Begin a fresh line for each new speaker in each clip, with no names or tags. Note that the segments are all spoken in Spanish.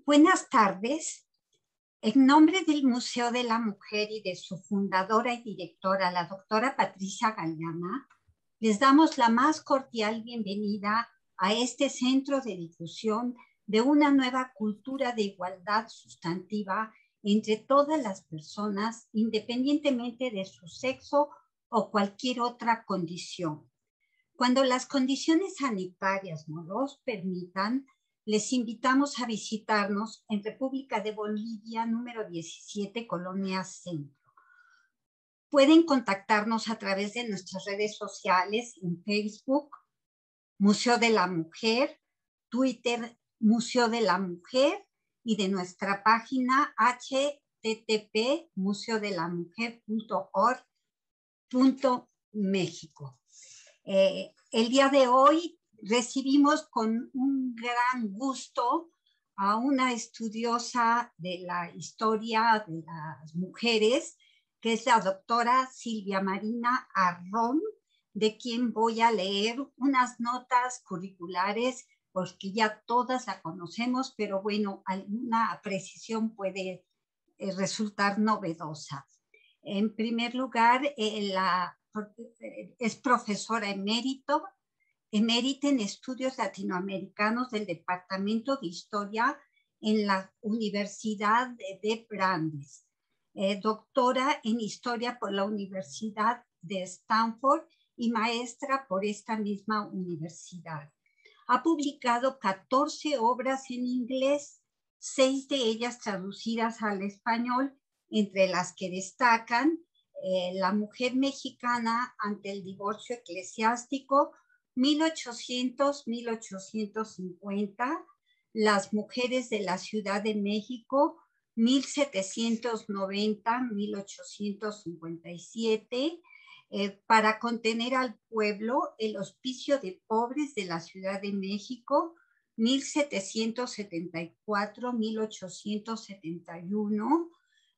Buenas tardes. En nombre del Museo de la Mujer y de su fundadora y directora, la doctora Patricia Galeana, les damos la más cordial bienvenida a este centro de difusión de una nueva cultura de igualdad sustantiva entre todas las personas, independientemente de su sexo o cualquier otra condición. Cuando las condiciones sanitarias nos los permitan, les invitamos a visitarnos en República de Bolivia, número 17, Colonia Centro. Pueden contactarnos a través de nuestras redes sociales en Facebook, Museo de la Mujer, Twitter, Museo de la Mujer, y de nuestra página http://museodelamujer.org.mexico. El día de hoy recibimos con un gran gusto a una estudiosa de la historia de las mujeres, que es la doctora Silvia Marina Arrón, de quien voy a leer unas notas curriculares, porque ya todas la conocemos, pero bueno, alguna precisión puede resultar novedosa. En primer lugar, es profesora emérita en estudios latinoamericanos del Departamento de Historia en la Universidad de Brandeis, doctora en Historia por la Universidad de Stanford y maestra por esta misma universidad. Ha publicado 14 obras en inglés, 6 de ellas traducidas al español, entre las que destacan La mujer mexicana ante el divorcio eclesiástico, 1800-1850, Las mujeres de la Ciudad de México, 1790-1857, Para contener al pueblo, el hospicio de pobres de la Ciudad de México, 1774-1871,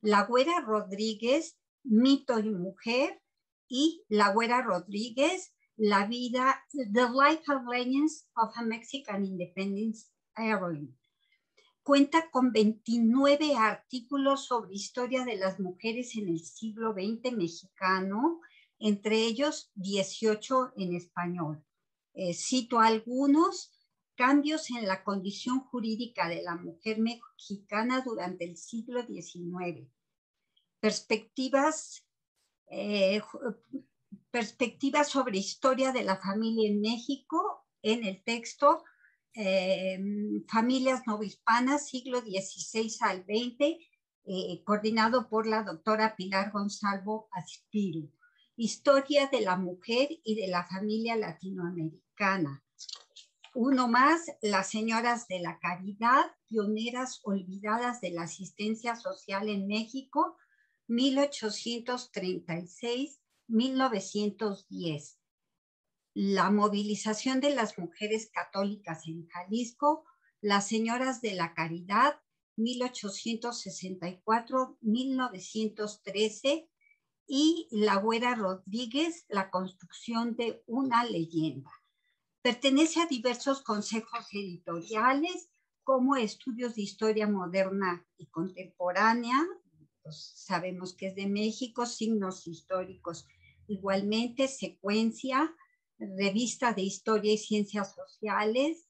La Güera Rodríguez, Mito y Mujer, y La Güera Rodríguez, La vida, The Life and Legends of a Mexican Independence Heroine. Cuenta con 29 artículos sobre historia de las mujeres en el siglo XX mexicano, entre ellos 18 en español. Cito algunos: Cambios en la condición jurídica de la mujer mexicana durante el siglo XIX. Perspectivas sobre historia de la familia en México, en el texto Familias Novohispanas, siglo XVI al XX, coordinado por la doctora Pilar Gonzalo Aspiru. Historia de la mujer y de la familia latinoamericana. Uno más, Las señoras de la caridad, pioneras olvidadas de la asistencia social en México, 1836-1910. La movilización de las mujeres católicas en Jalisco, Las señoras de la caridad, 1864-1913, y La Güera Rodríguez, La construcción de una leyenda. Pertenece a diversos consejos editoriales, como Estudios de Historia Moderna y Contemporánea, pues sabemos que es de México, Signos Históricos igualmente, Secuencia, Revista de Historia y Ciencias Sociales,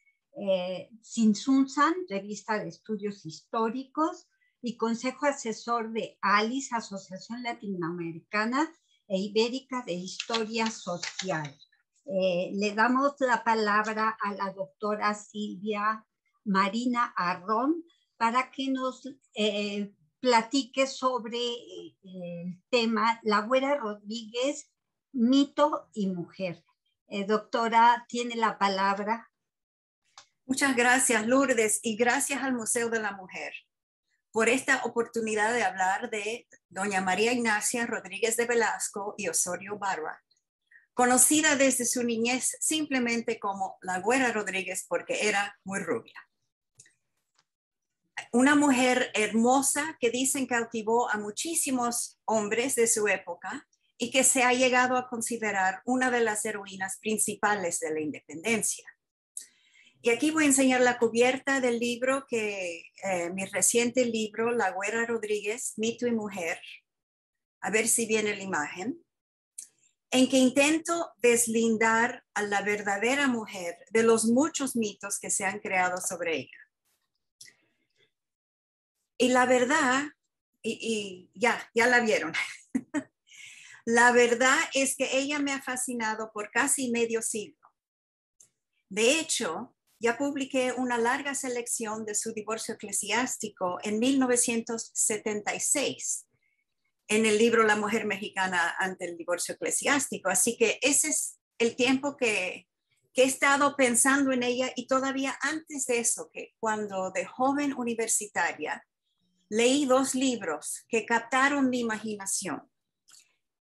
Sinsunsan, Revista de Estudios Históricos, y Consejo Asesor de ALIS, Asociación Latinoamericana e Ibérica de Historia Social. Le damos la palabra a la doctora Silvia Marina Arrón para que nos platique sobre el tema La Güera Rodríguez, Mito y Mujer. Doctora, tiene la palabra.
Muchas gracias, Lourdes, y gracias al Museo de la Mujer por esta oportunidad de hablar de doña María Ignacia Rodríguez de Velasco y Osorio Barba, conocida desde su niñez simplemente como La Güera Rodríguez porque era muy rubia. Una mujer hermosa que dicen cautivó a muchísimos hombres de su época y que se ha llegado a considerar una de las heroínas principales de la independencia. Y aquí voy a enseñar la cubierta del libro mi reciente libro, La Güera Rodríguez, Mito y Mujer. A ver si viene la imagen. En que intento deslindar a la verdadera mujer de los muchos mitos que se han creado sobre ella. Y la verdad, ya la vieron. La verdad es que ella me ha fascinado por casi medio siglo. De hecho, ya publiqué una larga selección de su divorcio eclesiástico en 1976 en el libro La mujer mexicana ante el divorcio eclesiástico. Así que ese es el tiempo que he estado pensando en ella, y todavía antes de eso, que cuando de joven universitaria leí 2 libros que captaron mi imaginación.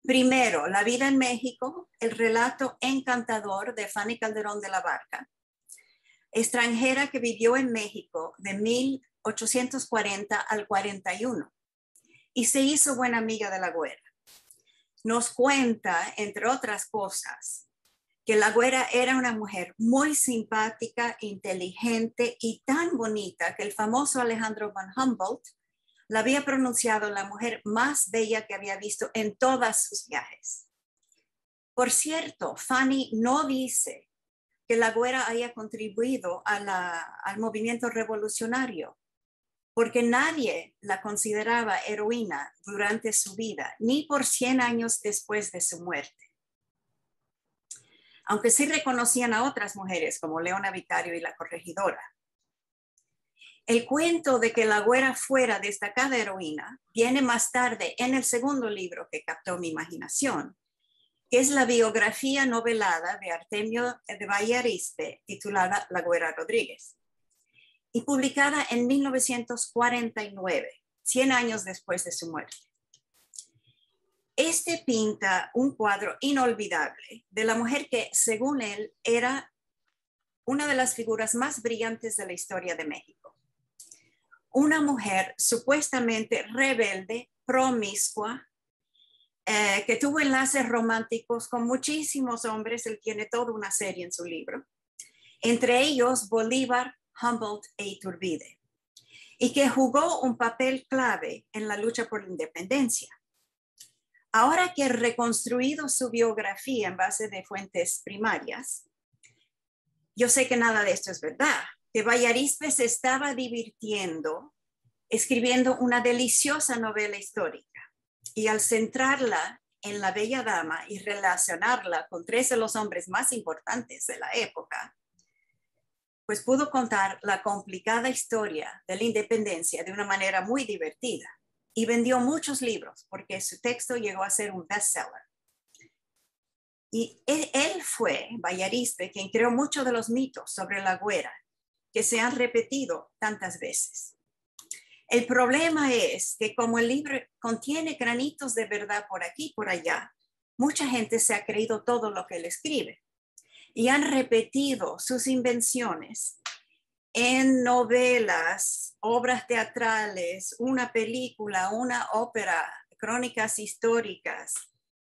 Primero, La vida en México, el relato encantador de Fanny Calderón de la Barca, extranjera que vivió en México de 1840 al 41 y se hizo buena amiga de la güera. Nos cuenta, entre otras cosas, que la güera era una mujer muy simpática, inteligente y tan bonita que el famoso Alejandro von Humboldt la había pronunciado la mujer más bella que había visto en todos sus viajes. Por cierto, Fanny no dice que la güera haya contribuido al movimiento revolucionario, porque nadie la consideraba heroína durante su vida, ni por 100 años después de su muerte. Aunque sí reconocían a otras mujeres como Leona Vicario y la Corregidora. El cuento de que la güera fuera destacada heroína viene más tarde en el segundo libro que captó mi imaginación, que es la biografía novelada de Artemio de Valle Arizpe, titulada La Güera Rodríguez, y publicada en 1949, 100 años después de su muerte. Este pinta un cuadro inolvidable de la mujer que, según él, era una de las figuras más brillantes de la historia de México. Una mujer supuestamente rebelde, promiscua, que tuvo enlaces románticos con muchísimos hombres. Él tiene toda una serie en su libro, entre ellos Bolívar, Humboldt e Iturbide, y que jugó un papel clave en la lucha por la independencia. Ahora que he reconstruido su biografía en base de fuentes primarias, yo sé que nada de esto es verdad, que Valle Arizpe se estaba divirtiendo escribiendo una deliciosa novela histórica, y al centrarla en la bella dama y relacionarla con 3 de los hombres más importantes de la época, pues pudo contar la complicada historia de la independencia de una manera muy divertida, y vendió muchos libros porque su texto llegó a ser un bestseller. Y él fue, Valle Arizpe, quien creó muchos de los mitos sobre la güera que se han repetido tantas veces. El problema es que como el libro contiene granitos de verdad por aquí y por allá, mucha gente se ha creído todo lo que él escribe y han repetido sus invenciones en novelas, obras teatrales, una película, una ópera, crónicas históricas,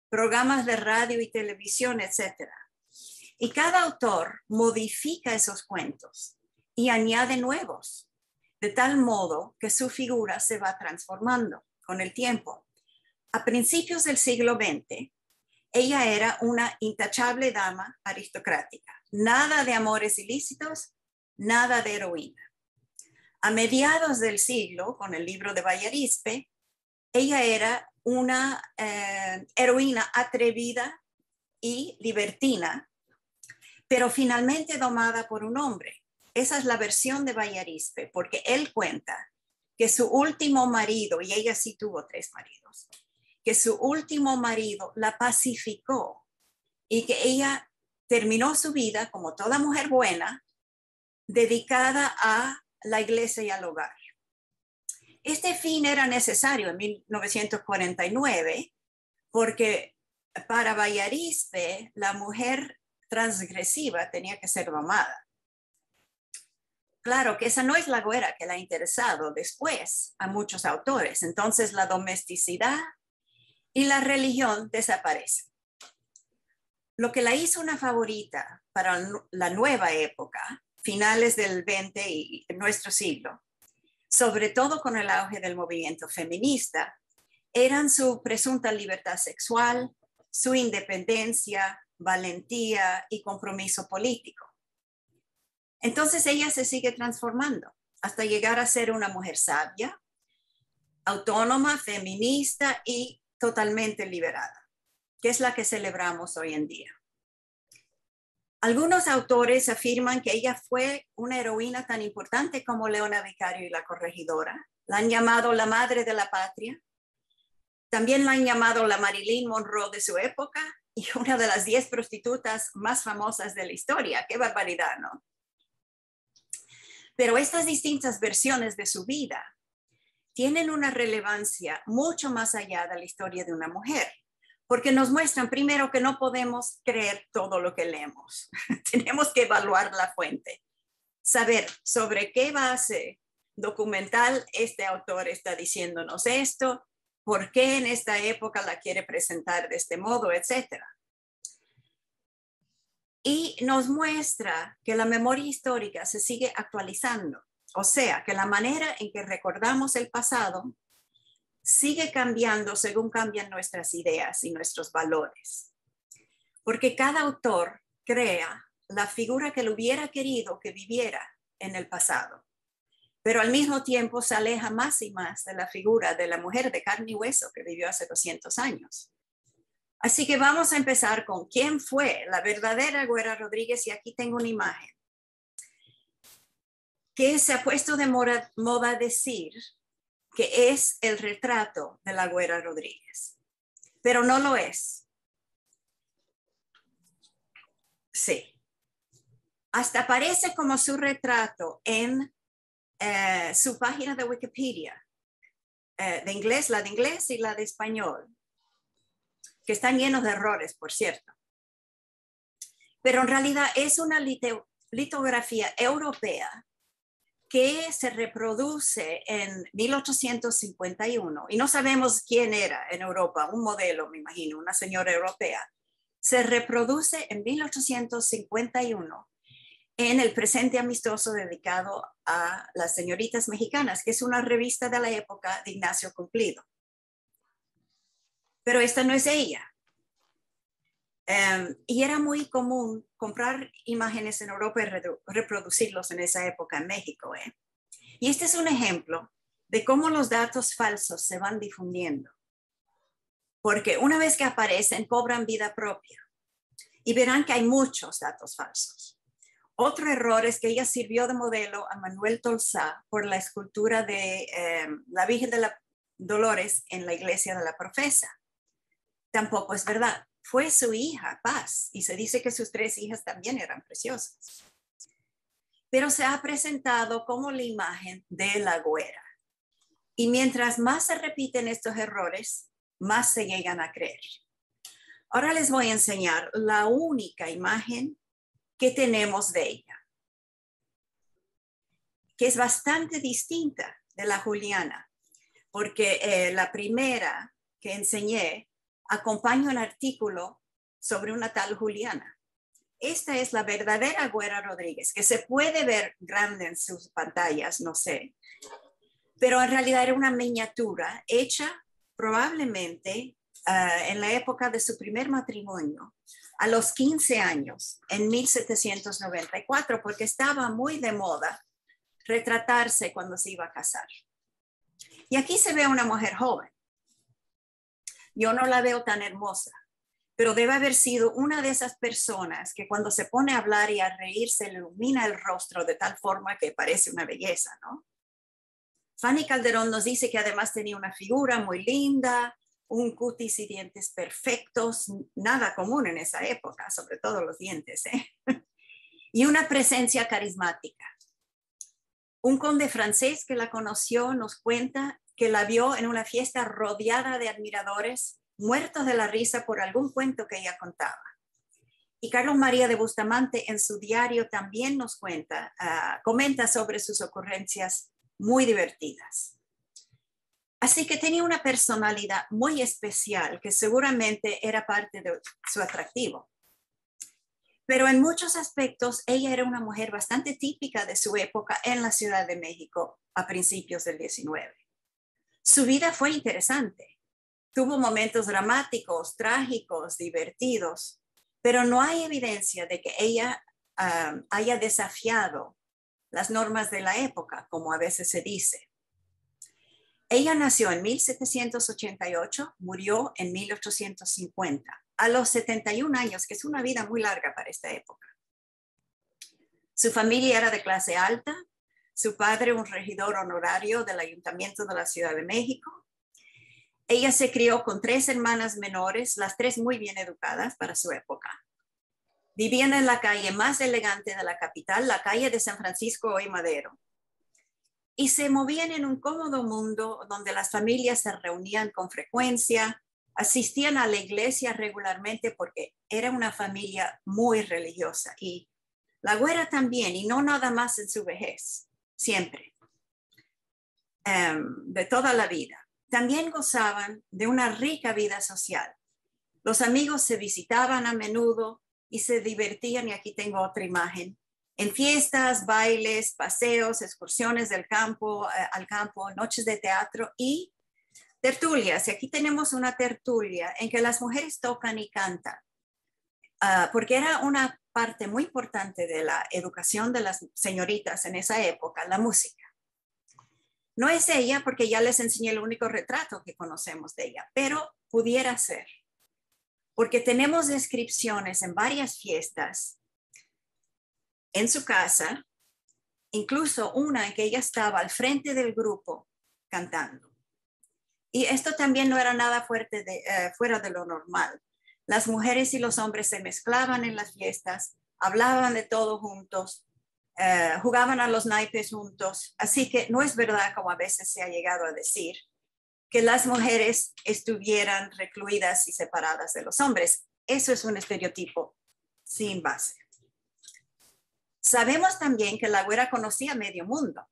programas de radio y televisión, etc. Y cada autor modifica esos cuentos y añade nuevos, de tal modo que su figura se va transformando con el tiempo. A principios del siglo XX, ella era una intachable dama aristocrática. Nada de amores ilícitos, nada de heroína. A mediados del siglo, con el libro de Valle Arizpe, ella era una heroína atrevida y libertina, pero finalmente domada por un hombre. Esa es la versión de Valle Arizpe, porque él cuenta que su último marido, y ella sí tuvo 3 maridos, que su último marido la pacificó y que ella terminó su vida como toda mujer buena, dedicada a la iglesia y al hogar. Este fin era necesario en 1949 porque para Valle Arizpe la mujer transgresiva tenía que ser domada. Claro que esa no es la güera que le ha interesado después a muchos autores. Entonces la domesticidad y la religión desaparecen. Lo que la hizo una favorita para la nueva época finales del 20 y nuestro siglo, sobre todo con el auge del movimiento feminista, eran su presunta libertad sexual, su independencia, valentía y compromiso político. Entonces ella se sigue transformando hasta llegar a ser una mujer sabia, autónoma, feminista y totalmente liberada, que es la que celebramos hoy en día. Algunos autores afirman que ella fue una heroína tan importante como Leona Vicario y la Corregidora. La han llamado la madre de la patria. También la han llamado la Marilyn Monroe de su época y una de las 10 prostitutas más famosas de la historia. ¡Qué barbaridad!, ¿no? Pero estas distintas versiones de su vida tienen una relevancia mucho más allá de la historia de una mujer, porque nos muestran primero que no podemos creer todo lo que leemos. Tenemos que evaluar la fuente, saber sobre qué base documental este autor está diciéndonos esto, por qué en esta época la quiere presentar de este modo, etcétera. Y nos muestra que la memoria histórica se sigue actualizando, o sea, que la manera en que recordamos el pasado sigue cambiando según cambian nuestras ideas y nuestros valores. Porque cada autor crea la figura que él hubiera querido que viviera en el pasado, pero al mismo tiempo se aleja más y más de la figura de la mujer de carne y hueso que vivió hace 200 años. Así que vamos a empezar con quién fue la verdadera Güera Rodríguez, y aquí tengo una imagen que se ha puesto de moda decir que es el retrato de la Güera Rodríguez, pero no lo es. Sí. Hasta aparece como su retrato en su página de Wikipedia, de inglés, la de inglés y la de español, que están llenos de errores, por cierto. Pero en realidad es una litografía europea que se reproduce en 1851, y no sabemos quién era en Europa, un modelo, me imagino, una señora europea. Se reproduce en 1851 en el Presente Amistoso dedicado a las señoritas mexicanas, que es una revista de la época de Ignacio Cumplido. Pero esta no es ella. Y era muy común comprar imágenes en Europa y reproducirlos en esa época en México. Y este es un ejemplo de cómo los datos falsos se van difundiendo. Porque una vez que aparecen, cobran vida propia. Y verán que hay muchos datos falsos. Otro error es que ella sirvió de modelo a Manuel Tolsá por la escultura de la Virgen de la Dolores en la iglesia de la Profesa. Tampoco es verdad. Fue su hija, Paz, y se dice que sus 3 hijas también eran preciosas. Pero se ha presentado como la imagen de la güera. Y mientras más se repiten estos errores, más se llegan a creer. Ahora les voy a enseñar la única imagen que tenemos de ella, que es bastante distinta de la Juliana, porque la primera que enseñé acompaña un artículo sobre una tal Juliana. Esta es la verdadera Güera Rodríguez, que se puede ver grande en sus pantallas, no sé, pero en realidad era una miniatura hecha probablemente en la época de su primer matrimonio, a los 15 años, en 1794, porque estaba muy de moda retratarse cuando se iba a casar. Y aquí se ve a una mujer joven. Yo no la veo tan hermosa, pero debe haber sido una de esas personas que cuando se pone a hablar y a reír se le ilumina el rostro de tal forma que parece una belleza, ¿no? Fanny Calderón nos dice que además tenía una figura muy linda, un cutis y dientes perfectos, nada común en esa época, sobre todo los dientes, y una presencia carismática. Un conde francés que la conoció nos cuenta que la vio en una fiesta rodeada de admiradores, muertos de la risa por algún cuento que ella contaba. Y Carlos María de Bustamante en su diario también nos cuenta, comenta sobre sus ocurrencias muy divertidas. Así que tenía una personalidad muy especial que seguramente era parte de su atractivo. Pero en muchos aspectos, ella era una mujer bastante típica de su época en la Ciudad de México a principios del 19. Su vida fue interesante. Tuvo momentos dramáticos, trágicos, divertidos, pero no hay evidencia de que ella haya desafiado las normas de la época, como a veces se dice. Ella nació en 1788, murió en 1850, a los 71 años, que es una vida muy larga para esta época. Su familia era de clase alta, su padre un regidor honorario del Ayuntamiento de la Ciudad de México. Ella se crió con 3 hermanas menores, las 3 muy bien educadas para su época. Vivían en la calle más elegante de la capital, la calle de San Francisco y Madero. Y se movían en un cómodo mundo donde las familias se reunían con frecuencia, asistían a la iglesia regularmente porque era una familia muy religiosa. Y la güera también, y no nada más en su vejez, siempre, de toda la vida. También gozaban de una rica vida social. Los amigos se visitaban a menudo y se divertían, y aquí tengo otra imagen, en fiestas, bailes, paseos, excursiones al campo, noches de teatro y tertulias. Y aquí tenemos una tertulia en que las mujeres tocan y cantan, porque era una parte muy importante de la educación de las señoritas en esa época, la música. No es ella, porque ya les enseñé el único retrato que conocemos de ella, pero pudiera ser, porque tenemos descripciones en varias fiestas en su casa, incluso una en que ella estaba al frente del grupo cantando. Y esto también no era nada fuera de lo normal. Las mujeres y los hombres se mezclaban en las fiestas, hablaban de todo juntos, jugaban a los naipes juntos. Así que no es verdad, como a veces se ha llegado a decir, que las mujeres estuvieran recluidas y separadas de los hombres. Eso es un estereotipo sin base. Sabemos también que la güera conocía medio mundo.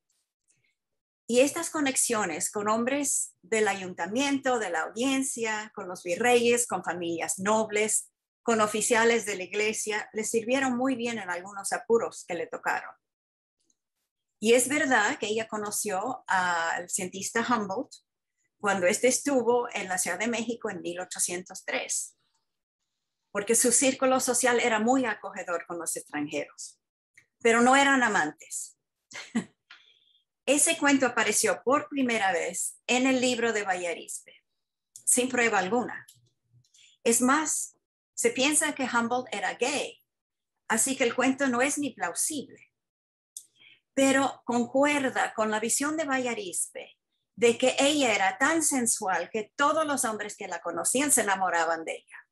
Y estas conexiones con hombres del ayuntamiento, de la audiencia, con los virreyes, con familias nobles, con oficiales de la iglesia, le sirvieron muy bien en algunos apuros que le tocaron. Y es verdad que ella conoció al cientista Humboldt cuando éste estuvo en la Ciudad de México en 1803, porque su círculo social era muy acogedor con los extranjeros, pero no eran amantes. Ese cuento apareció por primera vez en el libro de Bayarispe, sin prueba alguna. Es más, se piensa que Humboldt era gay, así que el cuento no es ni plausible. Pero concuerda con la visión de Bayarispe de que ella era tan sensual que todos los hombres que la conocían se enamoraban de ella.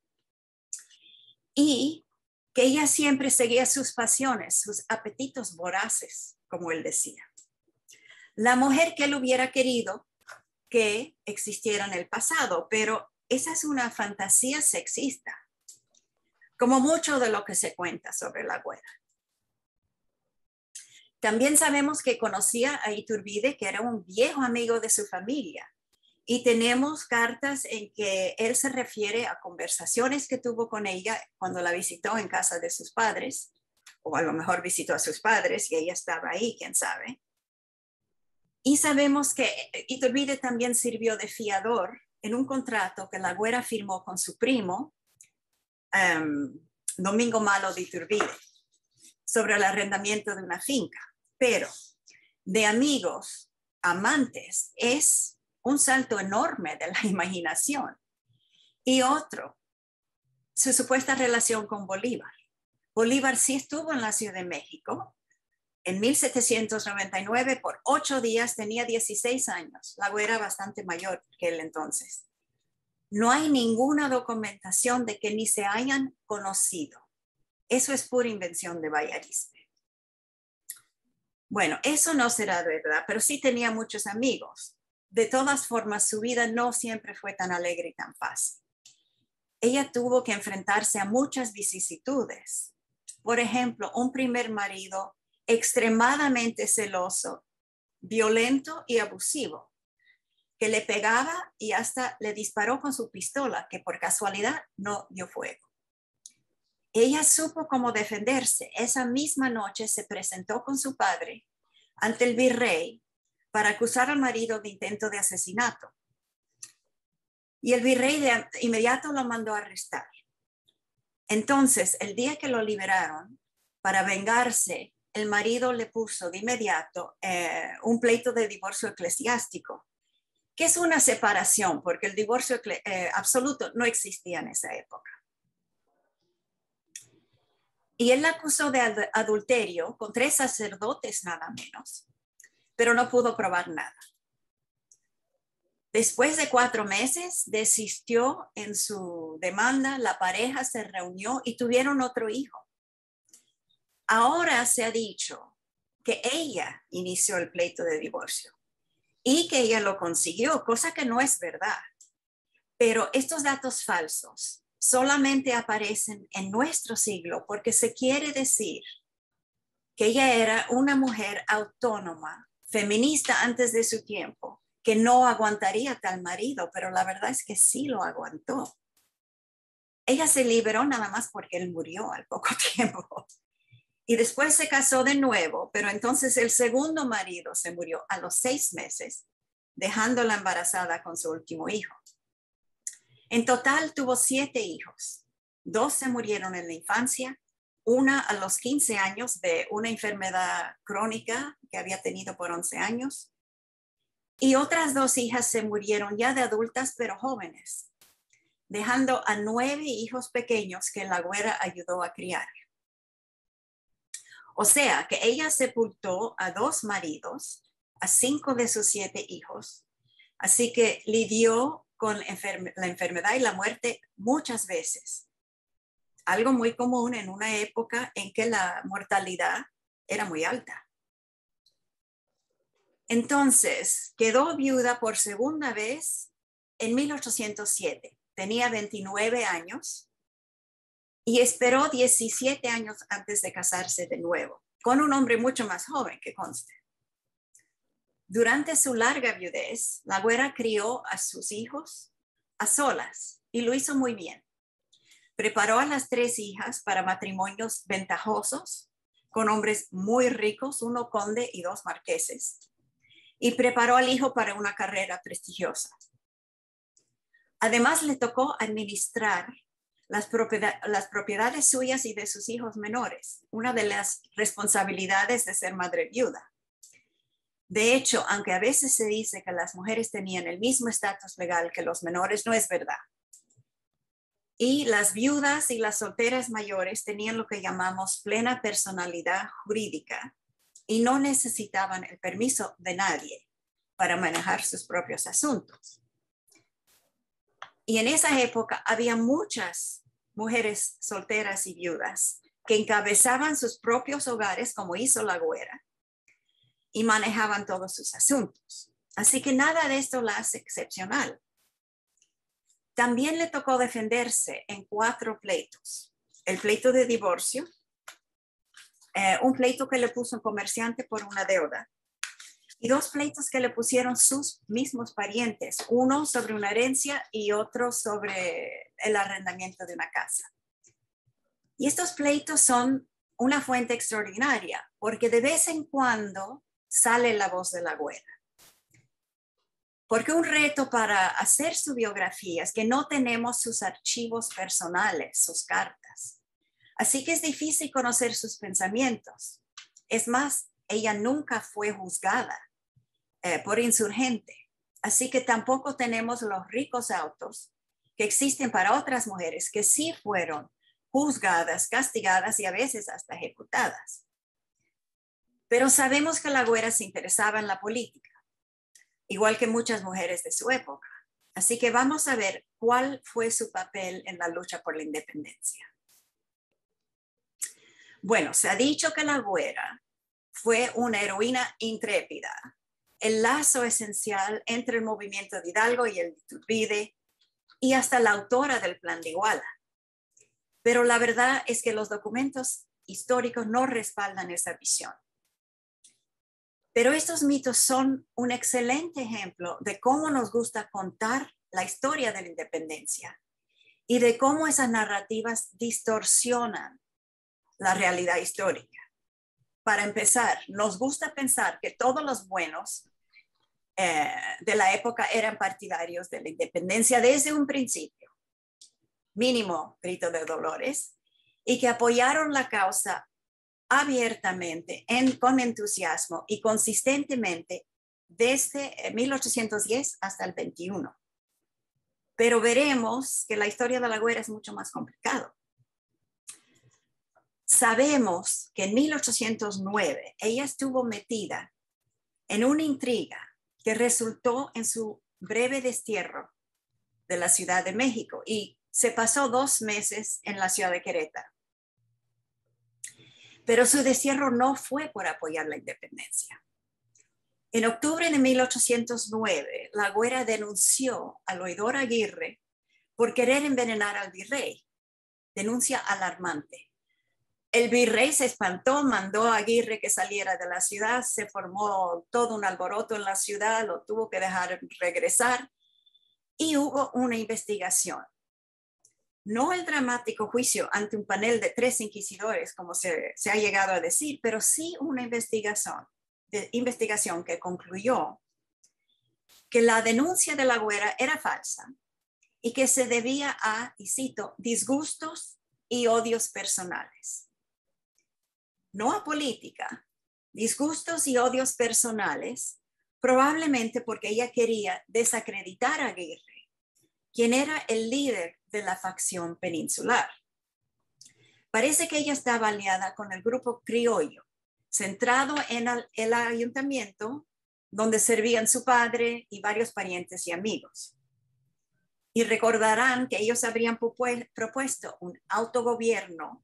Y que ella siempre seguía sus pasiones, sus apetitos voraces, como él decía. La mujer que él hubiera querido que existiera en el pasado, pero esa es una fantasía sexista, como mucho de lo que se cuenta sobre la güera. También sabemos que conocía a Iturbide, que era un viejo amigo de su familia, y tenemos cartas en que él se refiere a conversaciones que tuvo con ella cuando la visitó en casa de sus padres, o a lo mejor visitó a sus padres y ella estaba ahí, quién sabe. Y sabemos que Iturbide también sirvió de fiador en un contrato que la güera firmó con su primo, Domingo Malo de Iturbide, sobre el arrendamiento de una finca. Pero de amigos, amantes, es un salto enorme de la imaginación. Y otro, su supuesta relación con Bolívar. Bolívar sí estuvo en la Ciudad de México en 1799 por 8 días, tenía 16 años. La güera era bastante mayor que él entonces. No hay ninguna documentación de que ni se hayan conocido. Eso es pura invención de Bayarispe. Bueno, eso no será verdad, pero sí tenía muchos amigos. De todas formas, su vida no siempre fue tan alegre y tan fácil. Ella tuvo que enfrentarse a muchas vicisitudes. Por ejemplo, un primer marido extremadamente celoso, violento y abusivo, que le pegaba y hasta le disparó con su pistola, que por casualidad no dio fuego. Ella supo cómo defenderse. Esa misma noche se presentó con su padre ante el virrey para acusar al marido de intento de asesinato. Y el virrey de inmediato lo mandó a arrestar. Entonces, el día que lo liberaron, para vengarse, el marido le puso de inmediato un pleito de divorcio eclesiástico, que es una separación, porque el divorcio absoluto no existía en esa época. Y él la acusó de adulterio con 3 sacerdotes nada menos, pero no pudo probar nada. Después de 4 meses, desistió en su demanda, la pareja se reunió y tuvieron otro hijo. Ahora se ha dicho que ella inició el pleito de divorcio y que ella lo consiguió, cosa que no es verdad. Pero estos datos falsos solamente aparecen en nuestro siglo porque se quiere decir que ella era una mujer autónoma, feminista antes de su tiempo, que no aguantaría tal marido, pero la verdad es que sí lo aguantó. Ella se liberó nada más porque él murió al poco tiempo. Y después se casó de nuevo, pero entonces el segundo marido se murió a los 6 meses, dejándola embarazada con su último hijo. En total tuvo 7 hijos. 2 se murieron en la infancia, una a los 15 años de una enfermedad crónica que había tenido por 11 años. Y otras 2 hijas se murieron ya de adultas, pero jóvenes, dejando a 9 hijos pequeños que la güera ayudó a criar. O sea, que ella sepultó a 2 maridos, a 5 de sus 7 hijos. Así que lidió con la enfermedad y la muerte muchas veces. Algo muy común en una época en que la mortalidad era muy alta. Entonces, quedó viuda por segunda vez en 1807. Tenía 29 años y esperó 17 años antes de casarse de nuevo, con un hombre mucho más joven, que conste. Durante su larga viudez, la güera crió a sus hijos a solas y lo hizo muy bien. Preparó a las 3 hijas para matrimonios ventajosos con hombres muy ricos, 1 conde y 2 marqueses. Y preparó al hijo para una carrera prestigiosa. Además, le tocó administrar las propiedades suyas y de sus hijos menores, una de las responsabilidades de ser madre viuda. De hecho, aunque a veces se dice que las mujeres tenían el mismo estatus legal que los menores, no es verdad. Y las viudas y las solteras mayores tenían lo que llamamos plena personalidad jurídica y no necesitaban el permiso de nadie para manejar sus propios asuntos. Y en esa época había muchas mujeres solteras y viudas que encabezaban sus propios hogares, como hizo la güera, y manejaban todos sus asuntos. Así que nada de esto la hace excepcional. También le tocó defenderse en 4 pleitos. El pleito de divorcio, un pleito que le puso un comerciante por una deuda, y 2 pleitos que le pusieron sus mismos parientes, uno sobre una herencia y otro sobre el arrendamiento de una casa. Y estos pleitos son una fuente extraordinaria, porque de vez en cuando sale la voz de la güera. Porque un reto para hacer su biografía es que no tenemos sus archivos personales, sus cartas. Así que es difícil conocer sus pensamientos. Es más, ella nunca fue juzgada por insurgente. Así que tampoco tenemos los ricos autos que existen para otras mujeres que sí fueron juzgadas, castigadas y a veces hasta ejecutadas. Pero sabemos que la güera se interesaba en la política, igual que muchas mujeres de su época. Así que vamos a ver cuál fue su papel en la lucha por la independencia. Bueno, se ha dicho que la güera fue una heroína intrépida, el lazo esencial entre el movimiento de Hidalgo y el de Iturbide, y hasta la autora del Plan de Iguala. Pero la verdad es que los documentos históricos no respaldan esa visión. Pero estos mitos son un excelente ejemplo de cómo nos gusta contar la historia de la independencia y de cómo esas narrativas distorsionan la realidad histórica. Para empezar, nos gusta pensar que todos los buenos de la época eran partidarios de la independencia desde un principio, mínimo Grito de Dolores, y que apoyaron la causa abiertamente, con entusiasmo y consistentemente desde 1810 hasta el 21. Pero veremos que la historia de La Güera es mucho más complicado. Sabemos que en 1809 ella estuvo metida en una intriga que resultó en su breve destierro de la Ciudad de México y se pasó 2 meses en la ciudad de Querétaro. Pero su destierro no fue por apoyar la independencia. En octubre de 1809, La Güera denunció al oidor Aguirre por querer envenenar al virrey. Denuncia alarmante. El virrey se espantó, mandó a Aguirre que saliera de la ciudad, se formó todo un alboroto en la ciudad, lo tuvo que dejar regresar y hubo una investigación. No el dramático juicio ante un panel de 3 inquisidores, como se ha llegado a decir, pero sí una investigación que concluyó que la denuncia de La Güera era falsa y que se debía a, y cito, disgustos y odios personales. No a política, disgustos y odios personales, probablemente porque ella quería desacreditar a Aguirre, quien era el líder de la facción peninsular. Parece que ella estaba aliada con el grupo criollo, centrado en el ayuntamiento donde servían su padre y varios parientes y amigos. Y recordarán que ellos habrían propuesto un autogobierno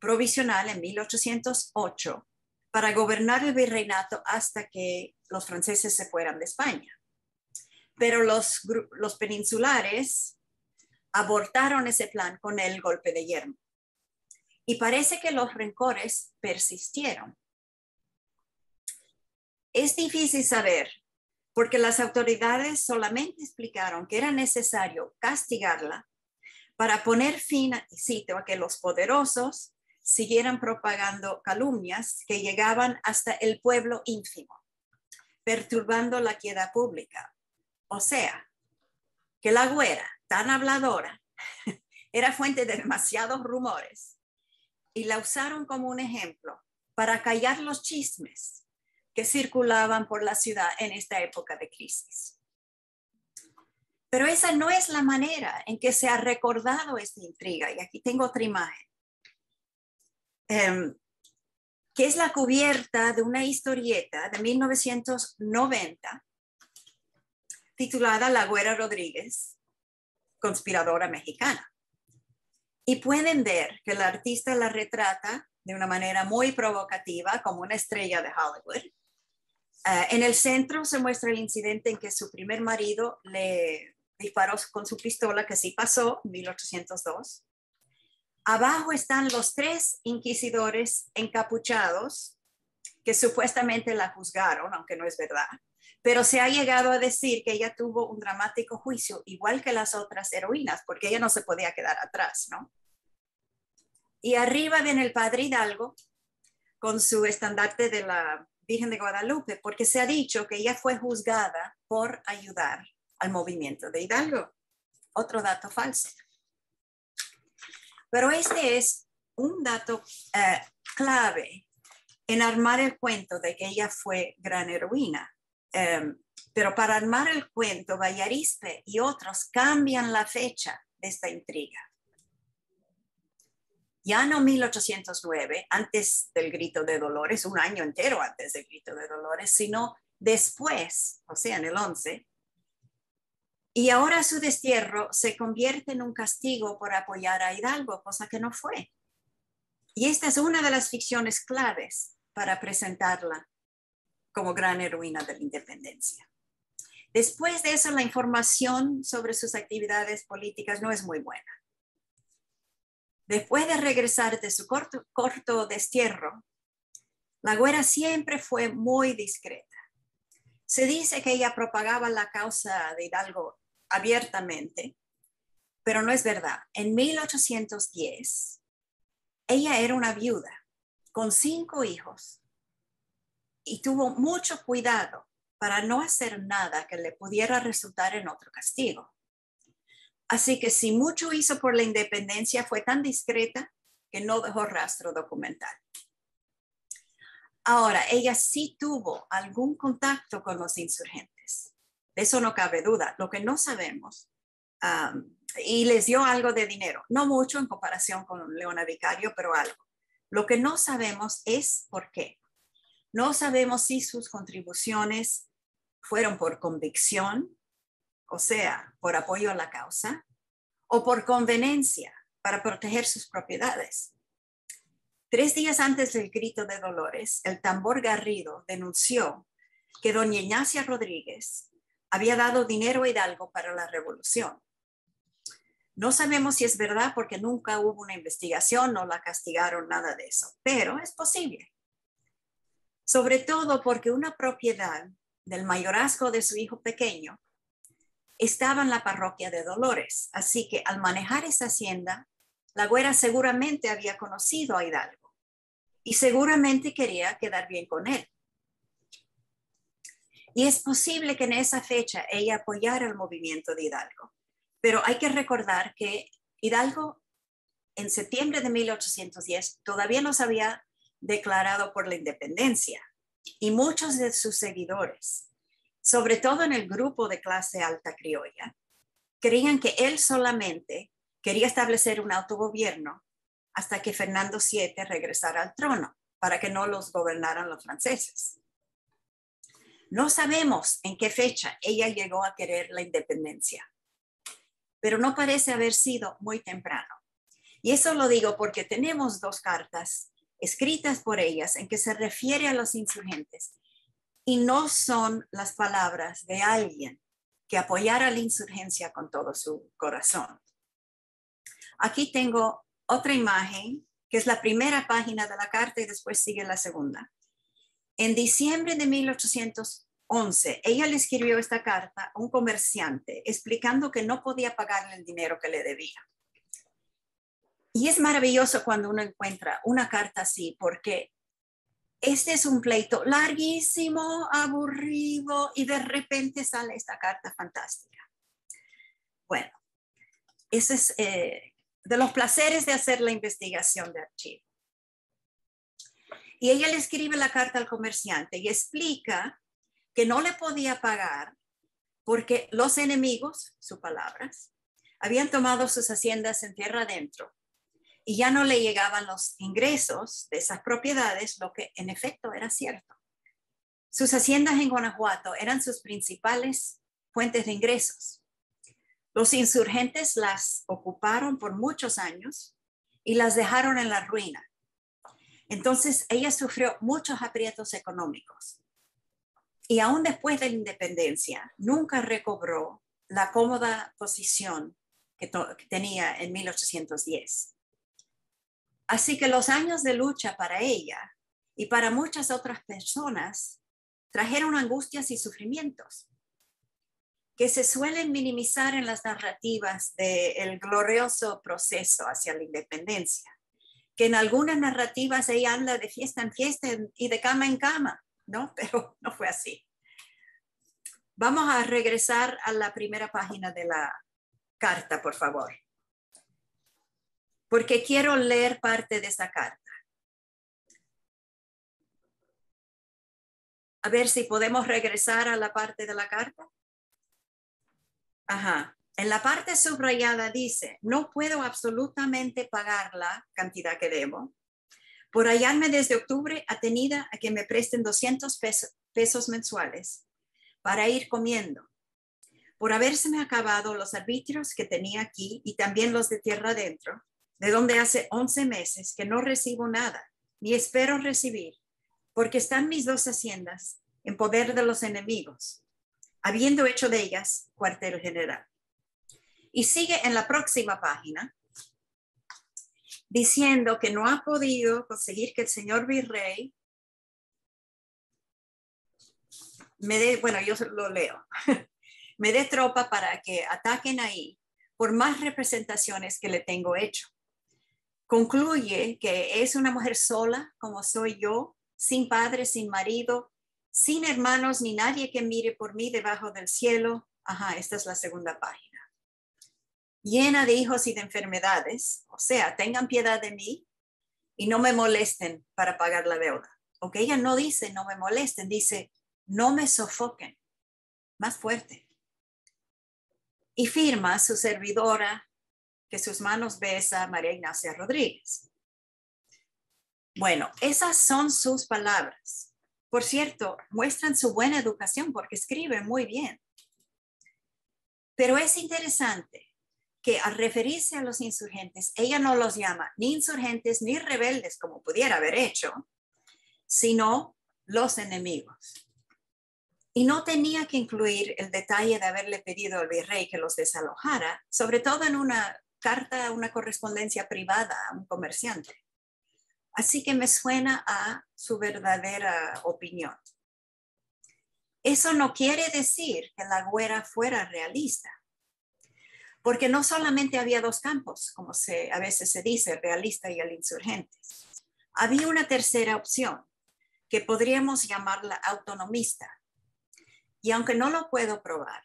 provisional en 1808 para gobernar el virreinato hasta que los franceses se fueran de España. Pero los peninsulares abortaron ese plan con el golpe de Yermo. Y parece que los rencores persistieron. Es difícil saber, porque las autoridades solamente explicaron que era necesario castigarla para poner fin, cito, a que los poderosos siguieran propagando calumnias que llegaban hasta el pueblo ínfimo, perturbando la quiedad pública. O sea, que La Güera, tan habladora, era fuente de demasiados rumores y la usaron como un ejemplo para callar los chismes que circulaban por la ciudad en esta época de crisis. Pero esa no es la manera en que se ha recordado esta intriga. Y aquí tengo otra imagen, que es la cubierta de una historieta de 1990 titulada La Güera Rodríguez, conspiradora mexicana. Y pueden ver que el artista la retrata de una manera muy provocativa como una estrella de Hollywood. En el centro se muestra el incidente en que su primer marido le disparó con su pistola, que sí pasó en 1802. Abajo están los 3 inquisidores encapuchados que supuestamente la juzgaron, aunque no es verdad. Pero se ha llegado a decir que ella tuvo un dramático juicio, igual que las otras heroínas, porque ella no se podía quedar atrás, ¿no? Y arriba viene el padre Hidalgo con su estandarte de la Virgen de Guadalupe, porque se ha dicho que ella fue juzgada por ayudar al movimiento de Hidalgo. Otro dato falso. Pero este es un dato clave en armar el cuento de que ella fue gran heroína. Pero para armar el cuento, Bayarispe y otros cambian la fecha de esta intriga. Ya no 1809, antes del Grito de Dolores, un año entero antes del Grito de Dolores, sino después, o sea, en el 11. Y ahora su destierro se convierte en un castigo por apoyar a Hidalgo, cosa que no fue. Y esta es una de las ficciones claves para presentarla como gran heroína de la independencia. Después de eso, la información sobre sus actividades políticas no es muy buena. Después de regresar de su corto destierro, La Güera siempre fue muy discreta. Se dice que ella propagaba la causa de Hidalgo abiertamente, pero no es verdad. En 1810, ella era una viuda con 5 hijos y tuvo mucho cuidado para no hacer nada que le pudiera resultar en otro castigo. Así que si mucho hizo por la independencia, fue tan discreta que no dejó rastro documental. Ahora, ella sí tuvo algún contacto con los insurgentes. De eso no cabe duda. Lo que no sabemos, y les dio algo de dinero, no mucho en comparación con Leona Vicario, pero algo. Lo que no sabemos es por qué. No sabemos si sus contribuciones fueron por convicción, o sea, por apoyo a la causa, o por conveniencia para proteger sus propiedades. 3 días antes del grito de Dolores, el tambor Garrido denunció que doña Ignacia Rodríguez había dado dinero a Hidalgo para la revolución. No sabemos si es verdad porque nunca hubo una investigación, no la castigaron, nada de eso, pero es posible. Sobre todo porque una propiedad del mayorazgo de su hijo pequeño estaba en la parroquia de Dolores, así que al manejar esa hacienda, la güera seguramente había conocido a Hidalgo y seguramente quería quedar bien con él. Y es posible que en esa fecha ella apoyara el movimiento de Hidalgo, pero hay que recordar que Hidalgo en septiembre de 1810 todavía no se había declarado por la independencia y muchos de sus seguidores, sobre todo en el grupo de clase alta criolla, creían que él solamente quería establecer un autogobierno hasta que Fernando VII regresara al trono para que no los gobernaran los franceses. No sabemos en qué fecha ella llegó a querer la independencia, pero no parece haber sido muy temprano. Y eso lo digo porque tenemos 2 cartas escritas por ellas en que se refiere a los insurgentes y no son las palabras de alguien que apoyara la insurgencia con todo su corazón. Aquí tengo otra imagen, que es la primera página de la carta y después sigue la segunda. En diciembre de 1811, ella le escribió esta carta a un comerciante explicando que no podía pagarle el dinero que le debía. Y es maravilloso cuando uno encuentra una carta así, porque este es un pleito larguísimo, aburrido, y de repente sale esta carta fantástica. Bueno, ese es de los placeres de hacer la investigación de archivo. Y ella le escribe la carta al comerciante y explica que no le podía pagar porque los enemigos, sus palabras, habían tomado sus haciendas en tierra adentro y ya no le llegaban los ingresos de esas propiedades, lo que en efecto era cierto. Sus haciendas en Guanajuato eran sus principales fuentes de ingresos. Los insurgentes las ocuparon por muchos años y las dejaron en la ruina. Entonces ella sufrió muchos aprietos económicos y aún después de la independencia nunca recobró la cómoda posición que tenía en 1810. Así que los años de lucha para ella y para muchas otras personas trajeron angustias y sufrimientos que se suelen minimizar en las narrativas del glorioso proceso hacia la independencia, que en algunas narrativas ella anda de fiesta en fiesta y de cama en cama, ¿no? Pero no fue así. Vamos a regresar a la primera página de la carta, por favor, porque quiero leer parte de esa carta. A ver si podemos regresar a la parte de la carta. Ajá. En la parte subrayada dice, no puedo absolutamente pagar la cantidad que debo. Por hallarme desde octubre atenida a que me presten 200 pesos mensuales para ir comiendo. Por habérseme acabado los arbitrios que tenía aquí y también los de tierra adentro, de donde hace 11 meses que no recibo nada, ni espero recibir, porque están mis 2 haciendas en poder de los enemigos, habiendo hecho de ellas cuartel general. Y sigue en la próxima página diciendo que no ha podido conseguir que el señor virrey me dé, bueno, yo lo leo, me dé tropa para que ataquen ahí, por más representaciones que le tengo hecho. Concluye que es una mujer sola, como soy yo, sin padre, sin marido, sin hermanos, ni nadie que mire por mí debajo del cielo. Ajá, esta es la segunda página. Llena de hijos y de enfermedades, o sea, tengan piedad de mí y no me molesten para pagar la deuda. Ok, ella no dice no me molesten, dice no me sofoquen. Más fuerte. Y firma su servidora, que sus manos besa, María Ignacia Rodríguez. Bueno, esas son sus palabras. Por cierto, muestran su buena educación porque escribe muy bien. Pero es interesante que al referirse a los insurgentes, ella no los llama ni insurgentes ni rebeldes, como pudiera haber hecho, sino los enemigos. Y no tenía que incluir el detalle de haberle pedido al virrey que los desalojara, sobre todo en una carta, una correspondencia privada a un comerciante. Así que me suena a su verdadera opinión. Eso no quiere decir que la güera fuera realista, porque no solamente había dos campos, como a veces se dice, el realista y el insurgente. Había una tercera opción, que podríamos llamarla autonomista. Y aunque no lo puedo probar,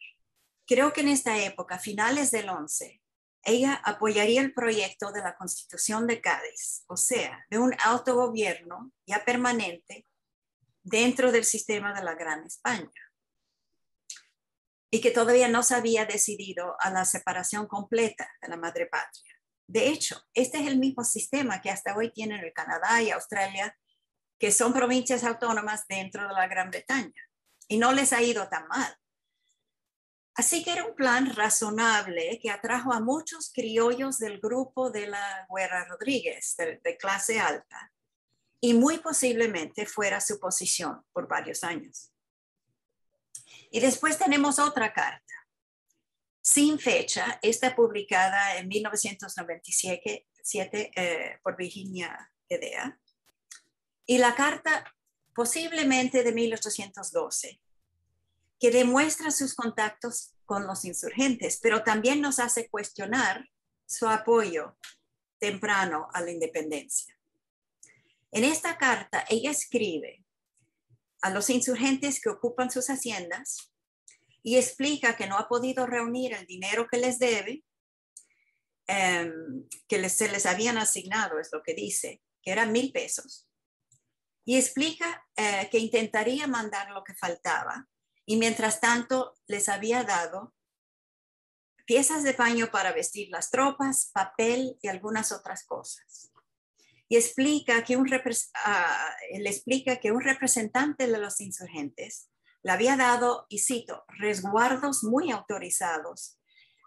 creo que en esta época, finales del 11, ella apoyaría el proyecto de la Constitución de Cádiz, o sea, de un autogobierno ya permanente dentro del sistema de la Gran España. Y que todavía no se había decidido a la separación completa de la madre patria. De hecho, este es el mismo sistema que hasta hoy tienen el Canadá y Australia, que son provincias autónomas dentro de la Gran Bretaña. Y no les ha ido tan mal. Así que era un plan razonable que atrajo a muchos criollos del grupo de la Güera Rodríguez, de clase alta, y muy posiblemente fuera su posición por varios años. Y después tenemos otra carta, sin fecha, esta publicada en 1997 por Virginia Edea, y la carta posiblemente de 1812, que demuestra sus contactos con los insurgentes, pero también nos hace cuestionar su apoyo temprano a la independencia. En esta carta, ella escribe a los insurgentes que ocupan sus haciendas y explica que no ha podido reunir el dinero que les debe, se les habían asignado, es lo que dice, que eran 1,000 pesos. Y explica que intentaría mandar lo que faltaba y mientras tanto les había dado piezas de paño para vestir las tropas, papel y algunas otras cosas. Y explica que él explica que un representante de los insurgentes le había dado, y cito, resguardos muy autorizados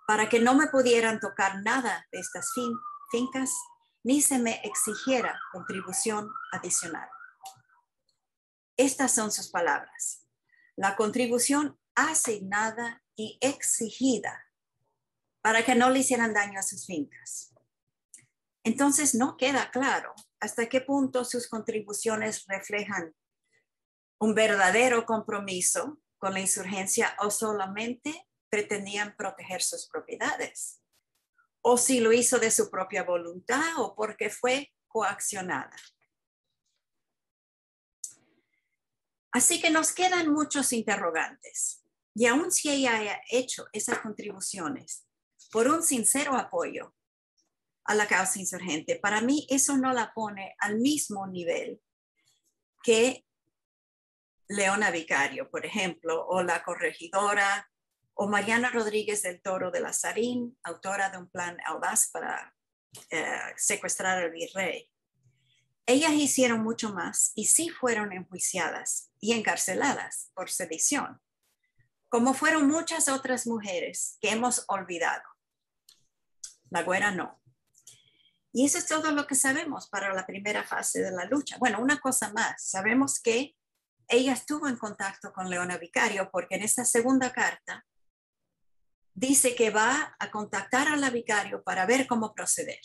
para que no me pudieran tocar nada de estas fincas ni se me exigiera contribución adicional. Estas son sus palabras. La contribución asignada y exigida para que no le hicieran daño a sus fincas. Entonces no queda claro hasta qué punto sus contribuciones reflejan un verdadero compromiso con la insurgencia o solamente pretendían proteger sus propiedades, o si lo hizo de su propia voluntad o porque fue coaccionada. Así que nos quedan muchos interrogantes. Y aun si ella haya hecho esas contribuciones por un sincero apoyo a la causa insurgente, para mí eso no la pone al mismo nivel que Leona Vicario, por ejemplo, o la corregidora, o Mariana Rodríguez del Toro de Lazarín, autora de un plan audaz para secuestrar al virrey. Ellas hicieron mucho más y sí fueron enjuiciadas y encarceladas por sedición, como fueron muchas otras mujeres que hemos olvidado. La güera no. Y eso es todo lo que sabemos para la primera fase de la lucha. Bueno, una cosa más, sabemos que ella estuvo en contacto con Leona Vicario porque en esta segunda carta dice que va a contactar a la Vicario para ver cómo proceder.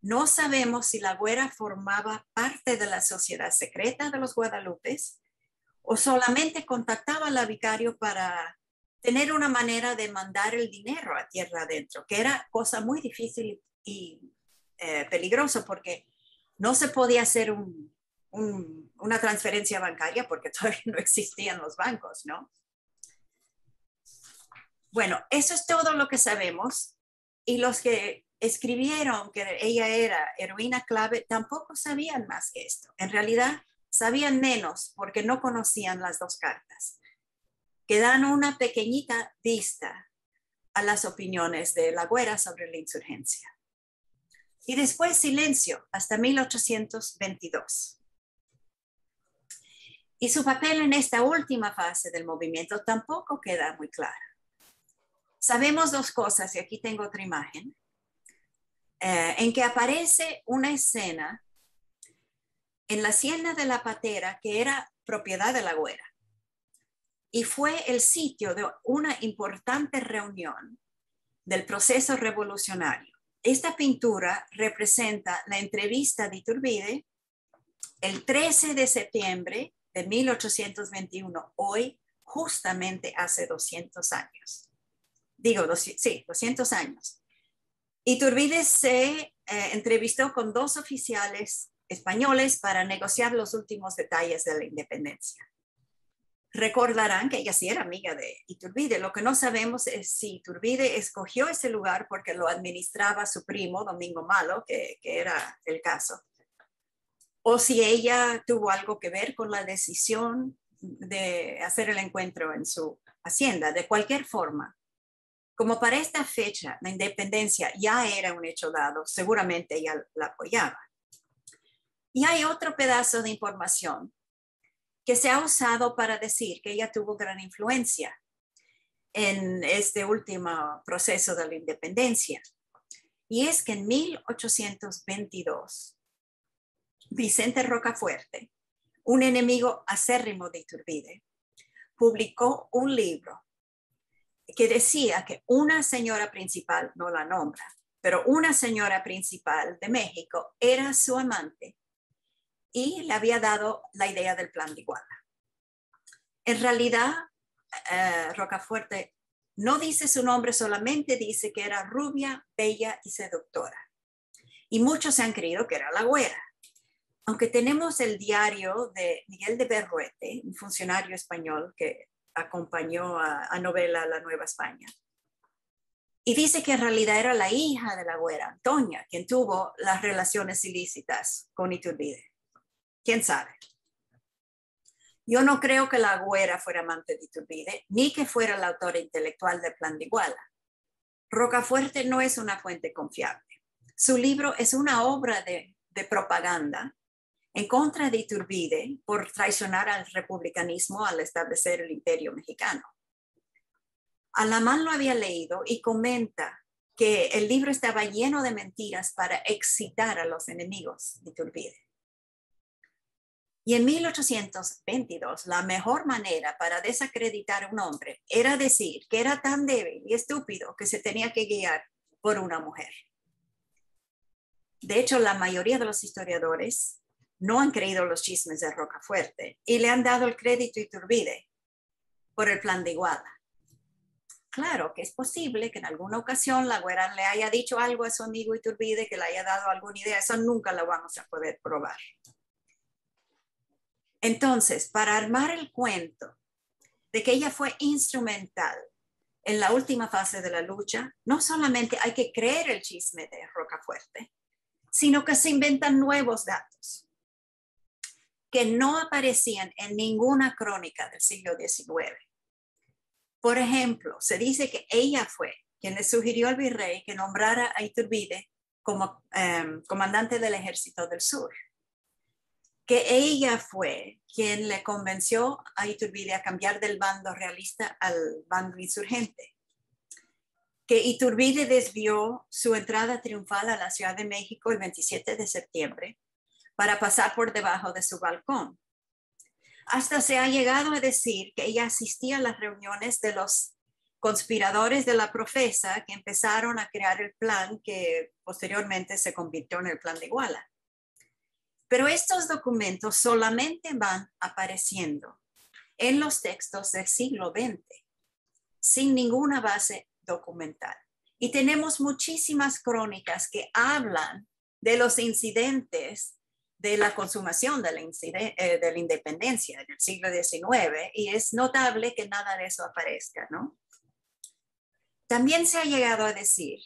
No sabemos si la güera formaba parte de la sociedad secreta de los Guadalupes o solamente contactaba a la Vicario para tener una manera de mandar el dinero a tierra adentro, que era cosa muy difícil y peligroso porque no se podía hacer una transferencia bancaria porque todavía no existían los bancos, ¿no? Bueno, eso es todo lo que sabemos, y los que escribieron que ella era heroína clave tampoco sabían más que esto. En realidad sabían menos porque no conocían las dos cartas, que dan una pequeñita vista a las opiniones de La Güera sobre la insurgencia. Y después silencio hasta 1822. Y su papel en esta última fase del movimiento tampoco queda muy claro. Sabemos dos cosas, y aquí tengo otra imagen, en que aparece una escena en la hacienda de la Patera, que era propiedad de La Güera, y fue el sitio de una importante reunión del proceso revolucionario. Esta pintura representa la entrevista de Iturbide el 13 de septiembre de 1821, hoy justamente hace 200 años. Digo, 200 años. Iturbide se entrevistó con dos oficiales españoles para negociar los últimos detalles de la independencia. Recordarán que ella sí era amiga de Iturbide. Lo que no sabemos es si Iturbide escogió ese lugar porque lo administraba su primo, Domingo Malo, que era el caso, o si ella tuvo algo que ver con la decisión de hacer el encuentro en su hacienda. De cualquier forma, como para esta fecha la independencia ya era un hecho dado, seguramente ella la apoyaba. Y hay otro pedazo de información que se ha usado para decir que ella tuvo gran influencia en este último proceso de la independencia. Y es que en 1822, Vicente Rocafuerte, un enemigo acérrimo de Iturbide, publicó un libro que decía que una señora principal, no la nombra, pero una señora principal de México era su amante y le había dado la idea del plan de Iguala. En realidad, Rocafuerte no dice su nombre, solamente dice que era rubia, bella y seductora. Y muchos se han creído que era La Güera. Aunque tenemos el diario de Miguel de Berruete, un funcionario español que acompañó a Novela La Nueva España. Y dice que en realidad era la hija de La Güera, Antonia, quien tuvo las relaciones ilícitas con Iturbide. ¿Quién sabe? Yo no creo que La Güera fuera amante de Iturbide, ni que fuera la autora intelectual del Plan de Iguala. Rocafuerte no es una fuente confiable. Su libro es una obra de propaganda en contra de Iturbide por traicionar al republicanismo al establecer el imperio mexicano. Alamán lo había leído y comenta que el libro estaba lleno de mentiras para excitar a los enemigos de Iturbide. Y en 1822, la mejor manera para desacreditar a un hombre era decir que era tan débil y estúpido que se tenía que guiar por una mujer. De hecho, la mayoría de los historiadores no han creído los chismes de Rocafuerte y le han dado el crédito a Iturbide por el plan de Iguala. Claro que es posible que en alguna ocasión La Güera le haya dicho algo a su amigo Iturbide, que le haya dado alguna idea. Eso nunca lo vamos a poder probar. Entonces, para armar el cuento de que ella fue instrumental en la última fase de la lucha, no solamente hay que creer el chisme de Rocafuerte, sino que se inventan nuevos datos que no aparecían en ninguna crónica del siglo XIX. Por ejemplo, se dice que ella fue quien le sugirió al virrey que nombrara a Iturbide como comandante del Ejército del Sur, que ella fue quien le convenció a Iturbide a cambiar del bando realista al bando insurgente, que Iturbide desvió su entrada triunfal a la Ciudad de México el 27 de septiembre para pasar por debajo de su balcón. Hasta se ha llegado a decir que ella asistía a las reuniones de los conspiradores de la Profesa que empezaron a crear el plan que posteriormente se convirtió en el Plan de Iguala. Pero estos documentos solamente van apareciendo en los textos del siglo XX. sin ninguna base documental. Y tenemos muchísimas crónicas que hablan de los incidentes de la consumación de la independencia en el siglo XIX, y es notable que nada de eso aparezca, ¿no? También se ha llegado a decir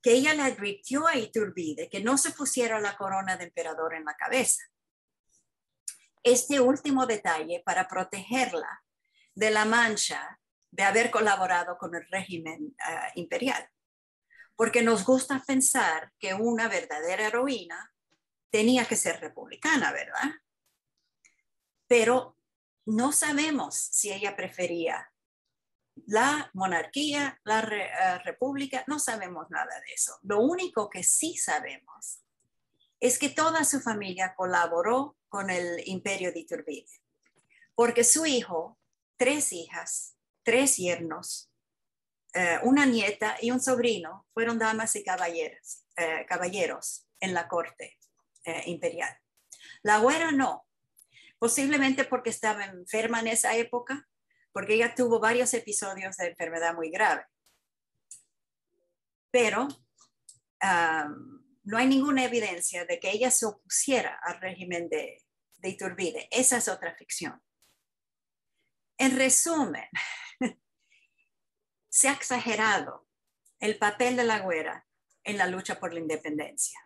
que ella le advirtió a Iturbide que no se pusiera la corona de emperador en la cabeza. Este último detalle para protegerla de la mancha de haber colaborado con el régimen imperial, porque nos gusta pensar que una verdadera heroína tenía que ser republicana, ¿verdad? Pero no sabemos si ella prefería la monarquía, la república, no sabemos nada de eso. Lo único que sí sabemos es que toda su familia colaboró con el imperio de Iturbide, porque su hijo, 3 hijas, 3 yernos, una nieta y un sobrino fueron damas y caballeros en la corte imperial. La güera no, posiblemente porque estaba enferma en esa época, porque ella tuvo varios episodios de enfermedad muy grave. Pero no hay ninguna evidencia de que ella se opusiera al régimen de Iturbide. Esa es otra ficción. En resumen, se ha exagerado el papel de la güera en la lucha por la independencia.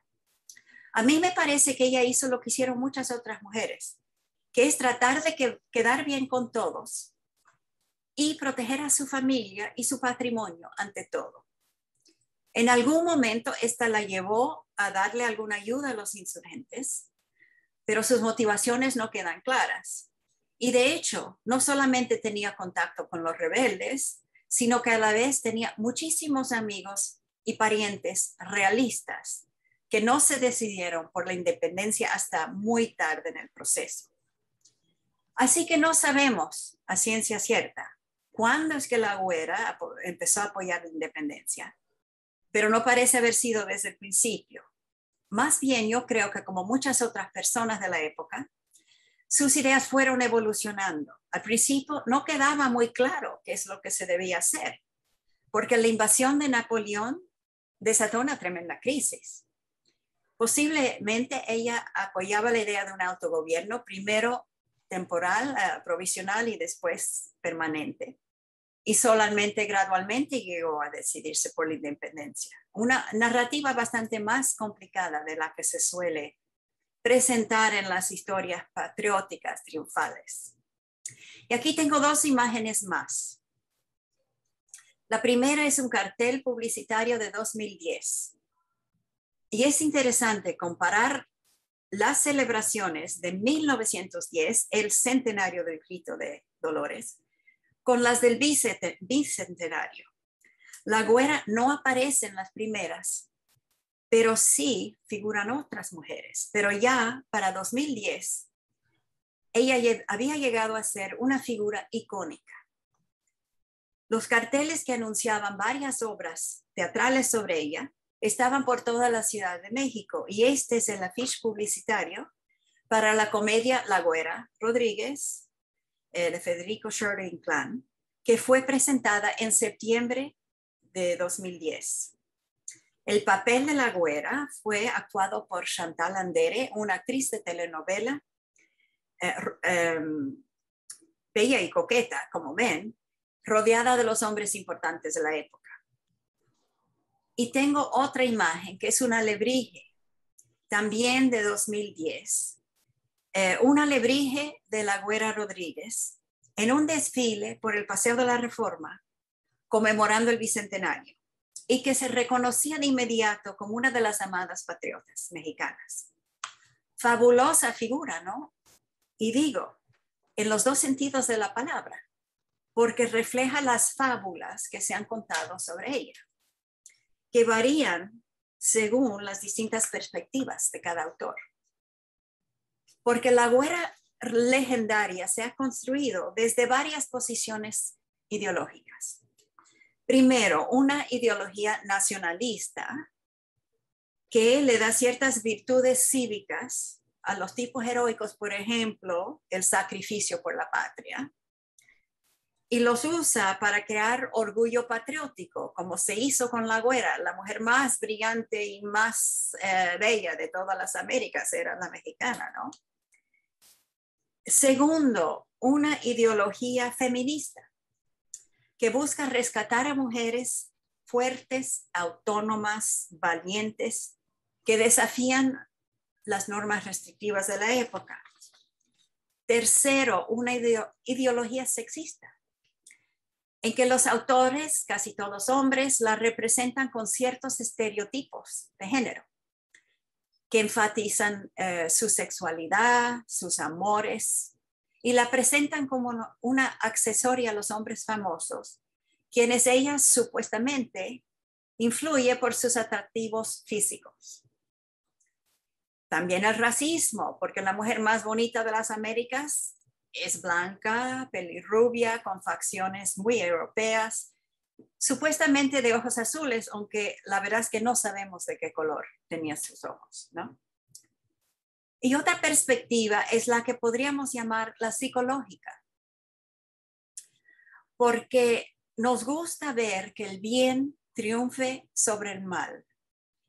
A mí me parece que ella hizo lo que hicieron muchas otras mujeres, que es tratar de quedar bien con todos y proteger a su familia y su patrimonio ante todo. En algún momento esta la llevó a darle alguna ayuda a los insurgentes, pero sus motivaciones no quedan claras. Y de hecho, no solamente tenía contacto con los rebeldes, sino que a la vez tenía muchísimos amigos y parientes realistas que no se decidieron por la independencia hasta muy tarde en el proceso. Así que no sabemos a ciencia cierta cuándo es que la güera empezó a apoyar la independencia, pero no parece haber sido desde el principio. Más bien, yo creo que como muchas otras personas de la época, sus ideas fueron evolucionando. Al principio no quedaba muy claro qué es lo que se debía hacer, porque la invasión de Napoleón desató una tremenda crisis. Posiblemente ella apoyaba la idea de un autogobierno, primero temporal, provisional y después permanente. Y solamente gradualmente llegó a decidirse por la independencia. Una narrativa bastante más complicada de la que se suele presentar en las historias patrióticas triunfales. Y aquí tengo 2 imágenes más. La primera es un cartel publicitario de 2010. Y es interesante comparar las celebraciones de 1910, el centenario del grito de Dolores, con las del bicentenario. La güera no aparece en las primeras, pero sí figuran otras mujeres. Pero ya para 2010, ella había llegado a ser una figura icónica. Los carteles que anunciaban varias obras teatrales sobre ella estaban por toda la Ciudad de México, y este es el afiche publicitario para la comedia La Güera Rodríguez, de Federico Shirley Inclán, que fue presentada en septiembre de 2010. El papel de la güera fue actuado por Chantal Andere, una actriz de telenovela, bella y coqueta, como ven, rodeada de los hombres importantes de la época. Y tengo otra imagen que es una alebrije, también de 2010. Una alebrije de la güera Rodríguez en un desfile por el Paseo de la Reforma, conmemorando el bicentenario, y que se reconocía de inmediato como una de las amadas patriotas mexicanas. Fabulosa figura, ¿no? Y digo, en los 2 sentidos de la palabra, porque refleja las fábulas que se han contado sobre ella, que varían según las distintas perspectivas de cada autor. Porque la güera legendaria se ha construido desde varias posiciones ideológicas. Primero, una ideología nacionalista que le da ciertas virtudes cívicas a los tipos heroicos, por ejemplo, el sacrificio por la patria. y los usa para crear orgullo patriótico, como se hizo con la güera. La mujer más brillante y más bella de todas las Américas era la mexicana, ¿no? Segundo, una ideología feminista que busca rescatar a mujeres fuertes, autónomas, valientes, que desafían las normas restrictivas de la época. Tercero, una ideología sexista, en que los autores, casi todos hombres, la representan con ciertos estereotipos de género, que enfatizan su sexualidad, sus amores, y la presentan como una accesoria a los hombres famosos, quienes ella supuestamente influye por sus atractivos físicos. También el racismo, porque la mujer más bonita de las Américas es blanca, pelirrubia, con facciones muy europeas, supuestamente de ojos azules, aunque la verdad es que no sabemos de qué color tenían sus ojos, ¿no? Y otra perspectiva es la que podríamos llamar la psicológica, porque nos gusta ver que el bien triunfe sobre el mal,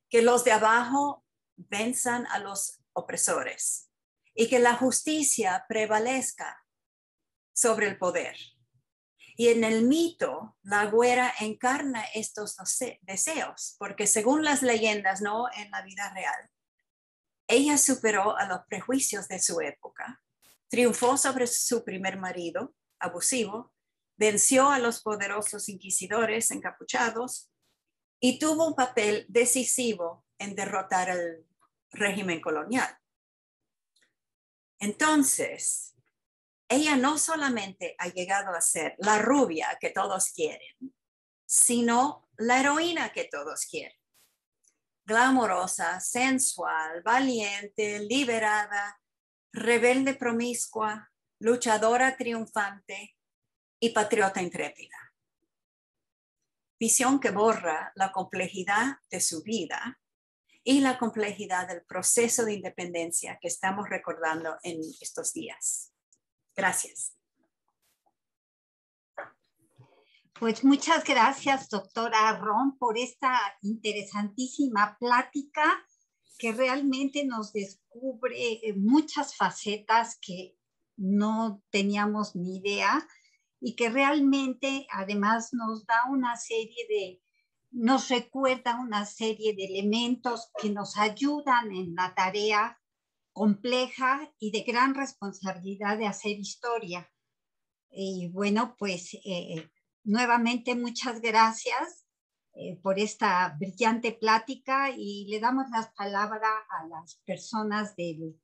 que los de abajo venzan a los opresores y que la justicia prevalezca sobre el poder. Y en el mito, la güera encarna estos deseos, porque según las leyendas, no en la vida real, ella superó a los prejuicios de su época, triunfó sobre su primer marido abusivo, venció a los poderosos inquisidores encapuchados y tuvo un papel decisivo en derrotar el régimen colonial. Entonces, ella no solamente ha llegado a ser la rubia que todos quieren, sino la heroína que todos quieren. Glamorosa, sensual, valiente, liberada, rebelde promiscua, luchadora triunfante y patriota intrépida. Visión que borra la complejidad de su vida y la complejidad del proceso de independencia que estamos recordando en estos días. Gracias.
Pues muchas gracias, doctora Ron, por esta interesantísima plática que realmente nos descubre muchas facetas que no teníamos ni idea y que realmente además nos da una serie de, nos recuerda una serie de elementos que nos ayudan en la tarea compleja y de gran responsabilidad de hacer historia. Y bueno, pues nuevamente muchas gracias por esta brillante plática y le damos las palabras a las personas que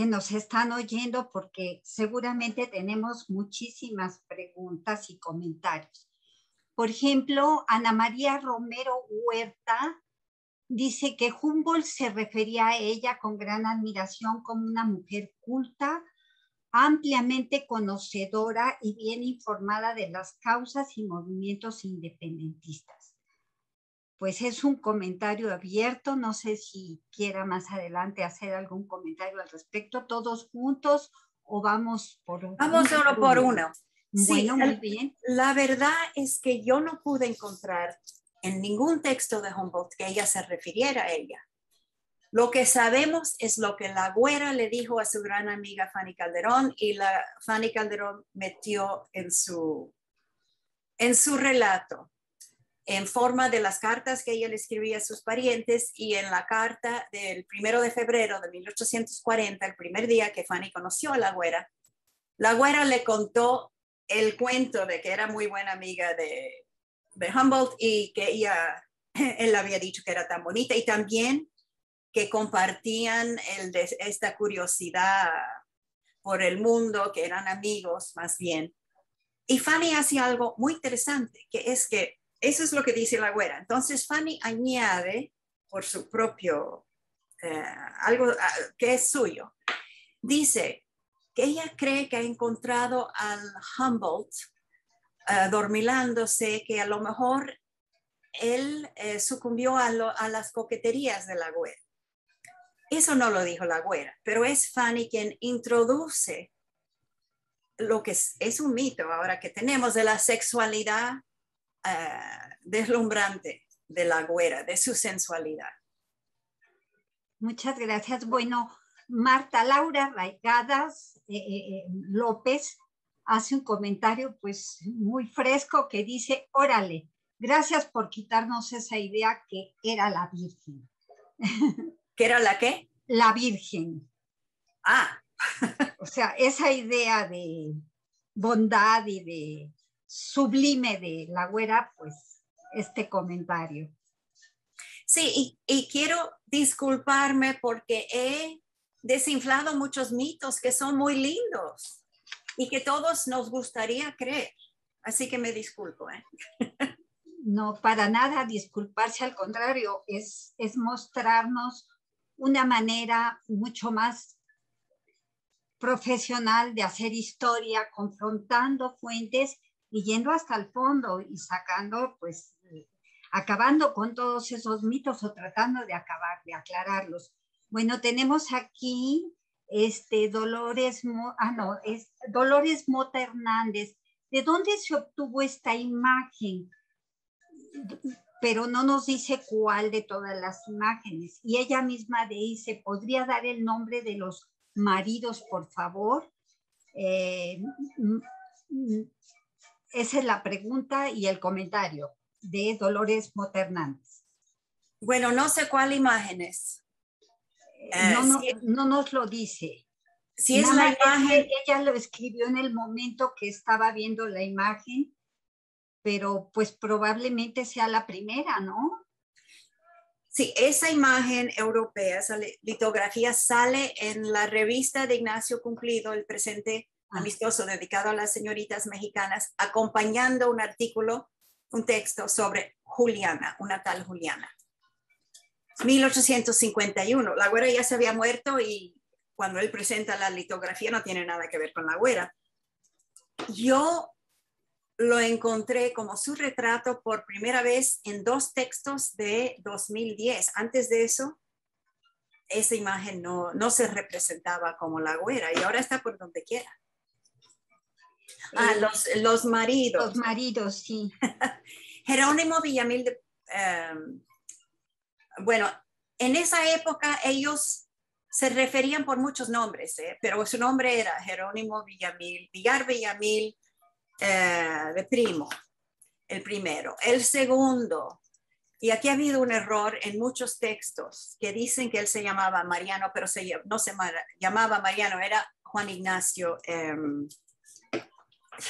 nos están oyendo porque seguramente tenemos muchísimas preguntas y comentarios. Por ejemplo, Ana María Romero Huerta dice que Humboldt se refería a ella con gran admiración como una mujer culta, ampliamente conocedora y bien informada de las causas y movimientos independentistas. Pues es un comentario abierto, no sé si quiera más adelante hacer algún comentario al respecto, todos juntos o vamos por...
Vamos uno por uno.
Bueno,
sí,
muy bien.
La verdad es que yo no pude encontrar en ningún texto de Humboldt que ella se refiriera a ella. Lo que sabemos es lo que la güera le dijo a su gran amiga Fanny Calderón y la Fanny Calderón metió en su relato en forma de las cartas que ella le escribía a sus parientes y en la carta del 1 de febrero de 1840, el primer día que Fanny conoció a la güera le contó el cuento de que era muy buena amiga de Humboldt y que él había dicho que era tan bonita y también que compartían esta curiosidad por el mundo, que eran amigos más bien. Y Fanny hacía algo muy interesante, que es que eso es lo que dice la güera. Entonces Fanny añade por su propio, algo que es suyo. Dice que ella cree que ha encontrado al Humboldt dormilándose, que a lo mejor él sucumbió a las coqueterías de la güera. Eso no lo dijo la güera, pero es Fanny quien introduce lo que es un mito ahora que tenemos de la sexualidad deslumbrante de la güera, de su sensualidad.
Muchas gracias. Bueno, Marta Laura Raigadas López hace un comentario pues muy fresco que dice, órale, gracias por quitarnos esa idea que era la Virgen.
¿Qué era la qué?
La Virgen.
Ah.
O sea, esa idea de bondad y de sublime de la güera, pues este comentario.
Sí, y quiero disculparme porque he desinflado muchos mitos que son muy lindos y que todos nos gustaría creer. Así que me disculpo.
No, para nada disculparse, al contrario, es mostrarnos una manera mucho más profesional de hacer historia, confrontando fuentes y yendo hasta el fondo y sacando, pues, acabando con todos esos mitos o tratando de acabar, de aclararlos. Bueno, tenemos aquí Dolores Mota Hernández. ¿De dónde se obtuvo esta imagen? Pero no nos dice cuál de todas las imágenes. Y ella misma dice, ¿podría dar el nombre de los maridos, por favor? Esa es la pregunta y el comentario de Dolores Mota Hernández.
Bueno, no sé cuál imágenes.
No nos lo dice.
Si es la imagen.
Ella lo escribió en el momento que estaba viendo la imagen, pero pues probablemente sea la primera, ¿no?
Sí, esa imagen europea, esa litografía sale en la revista de Ignacio Cumplido, El Presente Amistoso, dedicado a las señoritas mexicanas, acompañando un artículo, un texto sobre Juliana, una tal Juliana. 1851, la güera ya se había muerto y cuando él presenta la litografía no tiene nada que ver con la güera. Yo lo encontré como su retrato por primera vez en 2 textos de 2010. Antes de eso, esa imagen no se representaba como la güera y ahora está por donde quiera. Los maridos.
Los maridos, sí.
Jerónimo Villamil, bueno, en esa época ellos se referían por muchos nombres, pero su nombre era Jerónimo Villamil, Villar Villamil, de Primo, el primero. El segundo, y aquí ha habido un error en muchos textos que dicen que él se llamaba Mariano, pero no se llamaba Mariano, era Juan Ignacio.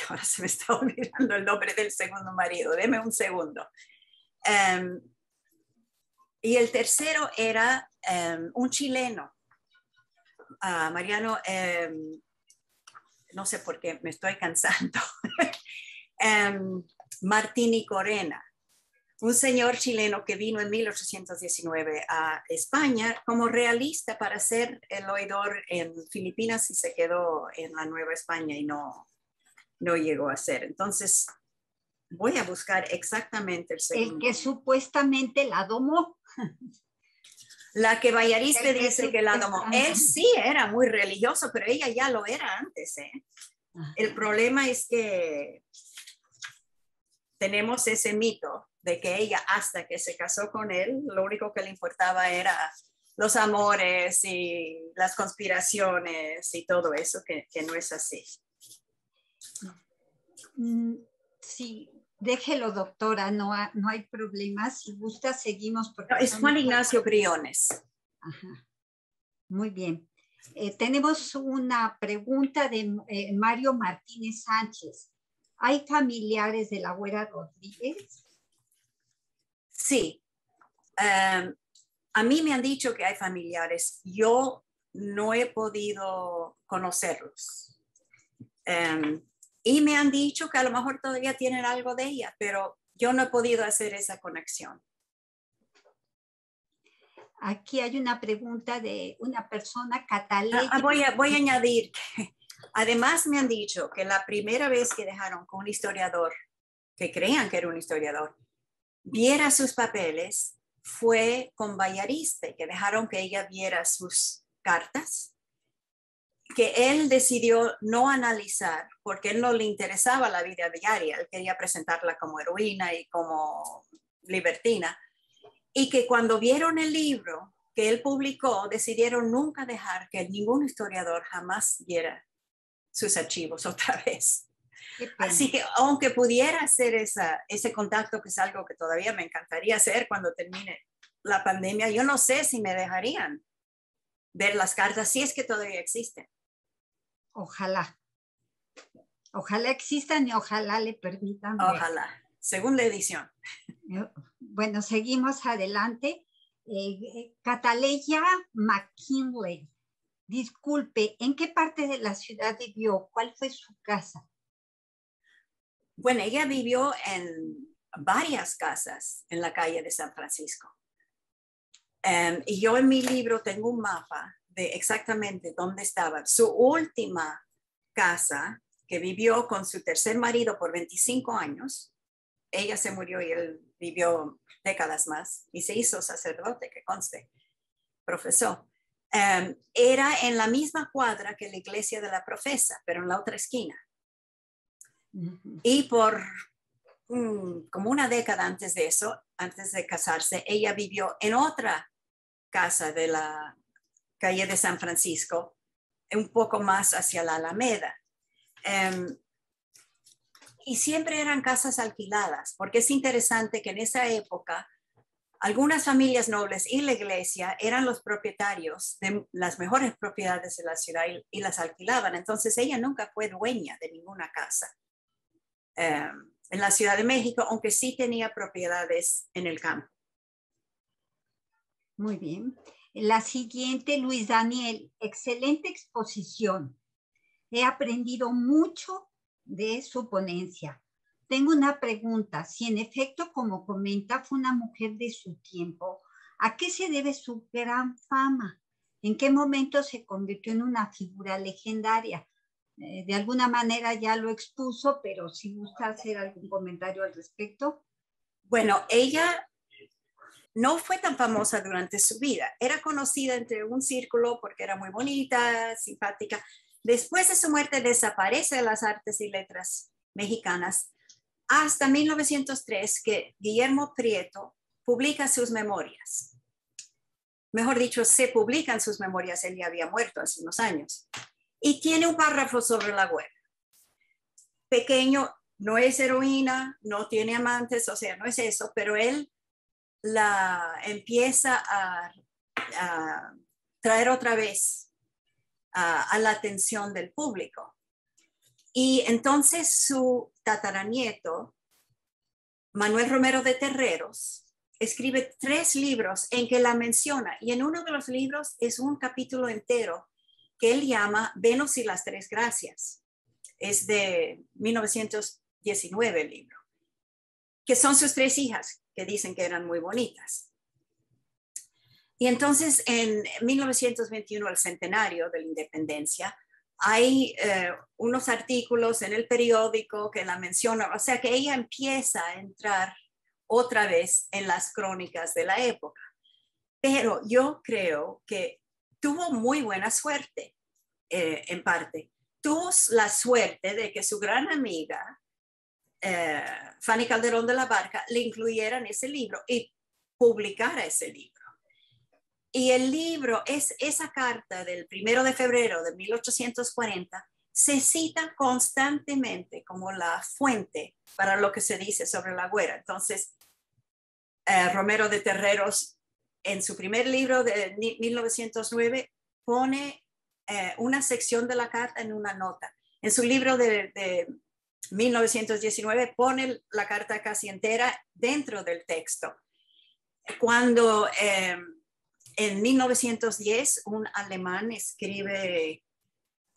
Ahora se me está olvidando el nombre del segundo marido, deme un segundo. Y el tercero era un chileno, Mariano, no sé por qué me estoy cansando, Martini Corena, un señor chileno que vino en 1819 a España como realista para ser el oidor en Filipinas y se quedó en la Nueva España y no llegó a ser. Entonces, voy a buscar exactamente el segundo.
El que supuestamente la domó.
La que Vallariste dice que la domó. Él sí era muy religioso, pero ella ya lo era antes. El problema es que tenemos ese mito de que ella, hasta que se casó con él, lo único que le importaba era los amores y las conspiraciones y todo eso, que no es así.
Sí, déjelo, doctora, no hay problema. Si gusta, seguimos.
No, es Juan Ignacio Briones.
Ajá. Muy bien. Tenemos una pregunta de Mario Martínez Sánchez. ¿Hay familiares de la güera Rodríguez?
Sí. A mí me han dicho que hay familiares. Yo no he podido conocerlos. Y me han dicho que a lo mejor todavía tienen algo de ella, pero yo no he podido hacer esa conexión.
Aquí hay una pregunta de una persona catalana.
Voy a añadir que además me han dicho que la primera vez que dejaron que un historiador, que creían que era un historiador, viera sus papeles fue con Vallariste, que dejaron que ella viera sus cartas que él decidió no analizar porque él no le interesaba la vida diaria, él quería presentarla como heroína y como libertina, y que cuando vieron el libro que él publicó, decidieron nunca dejar que ningún historiador jamás viera sus archivos otra vez.
Qué pena.
Así que aunque pudiera hacer ese contacto, que es algo que todavía me encantaría hacer cuando termine la pandemia, yo no sé si me dejarían ver las cartas, si es que todavía existen.
Ojalá. Ojalá existan y ojalá le permitan ver.
Ojalá. Segunda edición.
Bueno, seguimos adelante. Cataleya McKinley. Disculpe, ¿en qué parte de la ciudad vivió? ¿Cuál fue su casa?
Bueno, ella vivió en varias casas en la calle de San Francisco. Y yo en mi libro tengo un mapa de exactamente dónde estaba. Su última casa, que vivió con su tercer marido por 25 años, ella se murió y él vivió décadas más y se hizo sacerdote, que conste, profesó. Era en la misma cuadra que la iglesia de la Profesa, pero en la otra esquina. Y por como una década antes de eso, antes de casarse, ella vivió en otra casa de la calle de San Francisco, un poco más hacia la Alameda. Y siempre eran casas alquiladas, porque es interesante que en esa época algunas familias nobles y la iglesia eran los propietarios de las mejores propiedades de la ciudad y las alquilaban. Entonces ella nunca fue dueña de ninguna casa en la Ciudad de México, aunque sí tenía propiedades en el campo.
Muy bien. La siguiente, Luis Daniel, excelente exposición. He aprendido mucho de su ponencia. Tengo una pregunta. Si en efecto, como comenta, fue una mujer de su tiempo, ¿a qué se debe su gran fama? ¿En qué momento se convirtió en una figura legendaria? De alguna manera ya lo expuso, pero si gusta hacer algún comentario al respecto.
Bueno, ella no fue tan famosa durante su vida. Era conocida entre un círculo porque era muy bonita, simpática. Después de su muerte desaparece de las artes y letras mexicanas hasta 1903, que Guillermo Prieto publica sus memorias. Mejor dicho, se publican sus memorias, él ya había muerto hace unos años. Y tiene un párrafo sobre la güera. Pequeño, no es heroína, no tiene amantes, o sea, no es eso, pero él la empieza a traer otra vez a la atención del público. Y entonces su tataranieto, Manuel Romero de Terreros, escribe 3 libros en que la menciona, y en uno de los libros es un capítulo entero que él llama Venus y las 3 Gracias. Es de 1919 el libro, que son sus 3 hijas, que dicen que eran muy bonitas. Y entonces en 1921, el centenario de la independencia, hay unos artículos en el periódico que la mencionan, o sea que ella empieza a entrar otra vez en las crónicas de la época. Pero yo creo que tuvo muy buena suerte, en parte. Tuvo la suerte de que su gran amiga, Fanny Calderón de la Barca, le incluyera en ese libro y publicara ese libro. Y el libro es esa carta del 1 de febrero de 1840, se cita constantemente como la fuente para lo que se dice sobre la güera. Entonces, Romero de Terreros, en su primer libro de 1909, pone una sección de la carta en una nota. En su libro de 1919 pone la carta casi entera dentro del texto. Cuando en 1910 un alemán escribe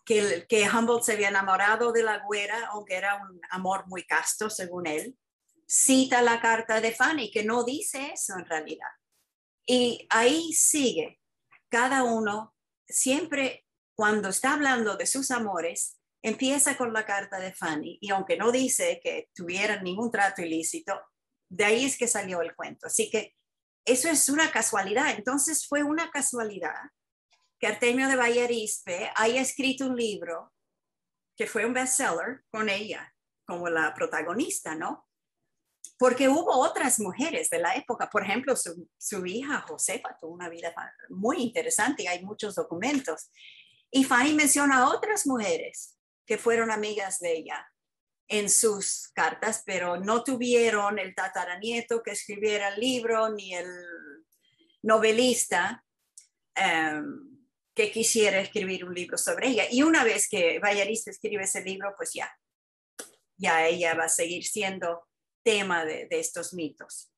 que Humboldt se había enamorado de la güera, aunque era un amor muy casto según él, cita la carta de Fanny, que no dice eso en realidad. Y ahí sigue cada uno, siempre cuando está hablando de sus amores, empieza con la carta de Fanny, y aunque no dice que tuvieran ningún trato ilícito, de ahí es que salió el cuento. Así que eso es una casualidad. Entonces fue una casualidad que Artemio de Valle Arizpe haya escrito un libro que fue un bestseller con ella como la protagonista, ¿no? Porque hubo otras mujeres de la época, por ejemplo, su hija Josefa tuvo una vida muy interesante y hay muchos documentos. Y Fanny menciona a otras mujeres que fueron amigas de ella en sus cartas, pero no tuvieron el tataranieto que escribiera el libro, ni el novelista que quisiera escribir un libro sobre ella. Y una vez que Valle Arizpe escribe ese libro, pues ya ella va a seguir siendo tema de estos mitos.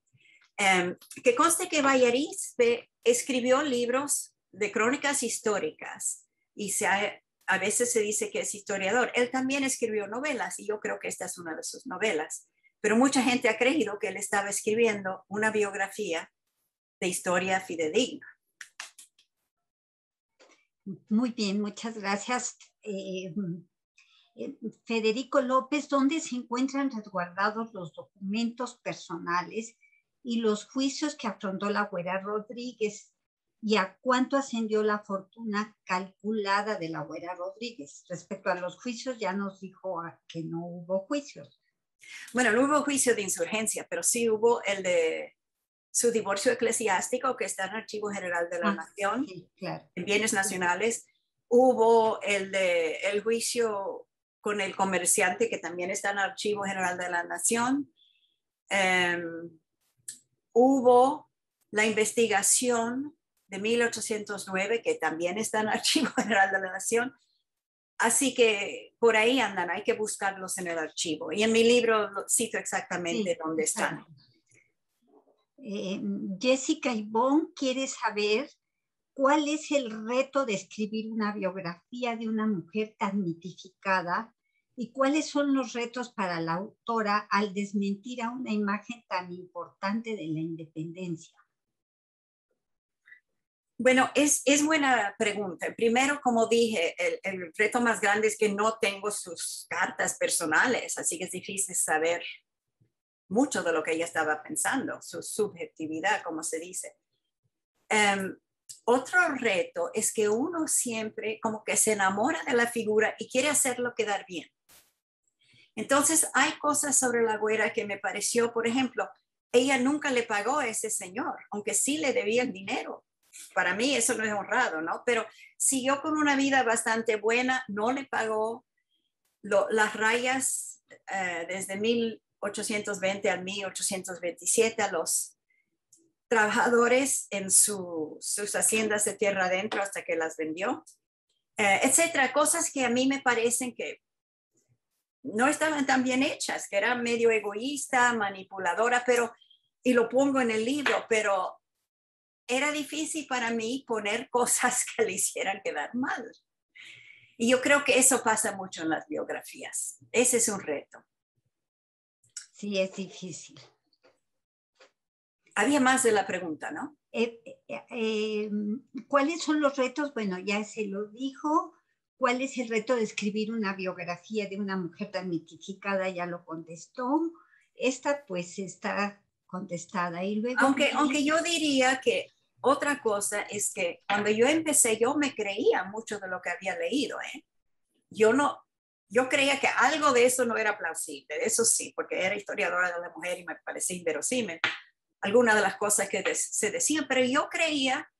Que conste que Valle Arizpe escribió libros de crónicas históricas y a veces se dice que es historiador. Él también escribió novelas y yo creo que esta es una de sus novelas, pero mucha gente ha creído que él estaba escribiendo una biografía de historia fidedigna.
Muy bien, muchas gracias. Federico López, ¿dónde se encuentran resguardados los documentos personales y los juicios que afrontó la Güera Rodríguez? ¿Y a cuánto ascendió la fortuna calculada de la Güera Rodríguez? Respecto a los juicios, ya nos dijo que no hubo juicios.
Bueno, no hubo juicio de insurgencia, pero sí hubo el de su divorcio eclesiástico, que está en el Archivo General de la Nación,
sí, claro,
en bienes nacionales. Hubo el juicio con el comerciante, que también está en el Archivo General de la Nación. Hubo la investigación de 1809, que también está en el Archivo General de la Nación. Así que por ahí andan, hay que buscarlos en el archivo. Y en mi libro cito exactamente dónde están.
Jessica Ivonne quiere saber cuál es el reto de escribir una biografía de una mujer tan mitificada y cuáles son los retos para la autora al desmentir a una imagen tan importante de la independencia.
Bueno, es buena pregunta. Primero, como dije, el reto más grande es que no tengo sus cartas personales, así que es difícil saber mucho de lo que ella estaba pensando, su subjetividad, como se dice. Otro reto es que uno siempre como que se enamora de la figura y quiere hacerlo quedar bien. Entonces, hay cosas sobre la Güera que me pareció, por ejemplo, ella nunca le pagó a ese señor, aunque sí le debía el dinero. Para mí eso no es honrado, ¿no? Pero siguió con una vida bastante buena, no le pagó las rayas desde 1820 al 1827 a los trabajadores en sus haciendas de tierra adentro hasta que las vendió, etcétera. Cosas que a mí me parecen que no estaban tan bien hechas, que era medio egoísta, manipuladora, y lo pongo en el libro, pero era difícil para mí poner cosas que le hicieran quedar mal. Y yo creo que eso pasa mucho en las biografías. Ese es un reto.
Sí, es difícil.
Había más de la pregunta, ¿no?
¿Cuáles son los retos? Bueno, ya se lo dijo. ¿Cuál es el reto de escribir una biografía de una mujer tan mitificada? Ya lo contestó. Esta pues está contestada. Y luego
aunque yo diría que otra cosa es que cuando yo empecé, yo me creía mucho de lo que había leído. Yo creía que algo de eso no era plausible, eso sí, porque era historiadora de la mujer y me parecía inverosímil algunas de las cosas que se decían, pero yo creía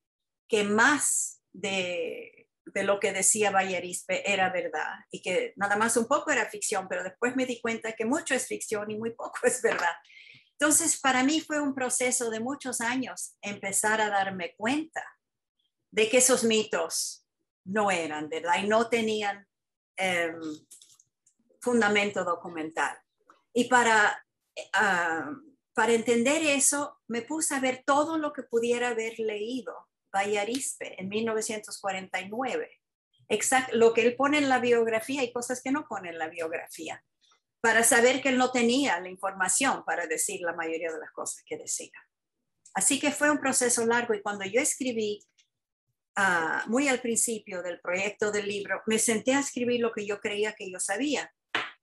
que más de lo que decía Valle Arizpe era verdad y que nada más un poco era ficción, pero después me di cuenta que mucho es ficción y muy poco es verdad. Entonces, para mí fue un proceso de muchos años empezar a darme cuenta de que esos mitos no eran verdad y no tenían fundamento documental. Y para entender eso, me puse a ver todo lo que pudiera haber leído Valle Arizpe en 1949. Exacto, lo que él pone en la biografía y cosas que no pone en la biografía, para saber que él no tenía la información para decir la mayoría de las cosas que decía. Así que fue un proceso largo y cuando yo escribí muy al principio del proyecto del libro, me senté a escribir lo que yo creía que yo sabía.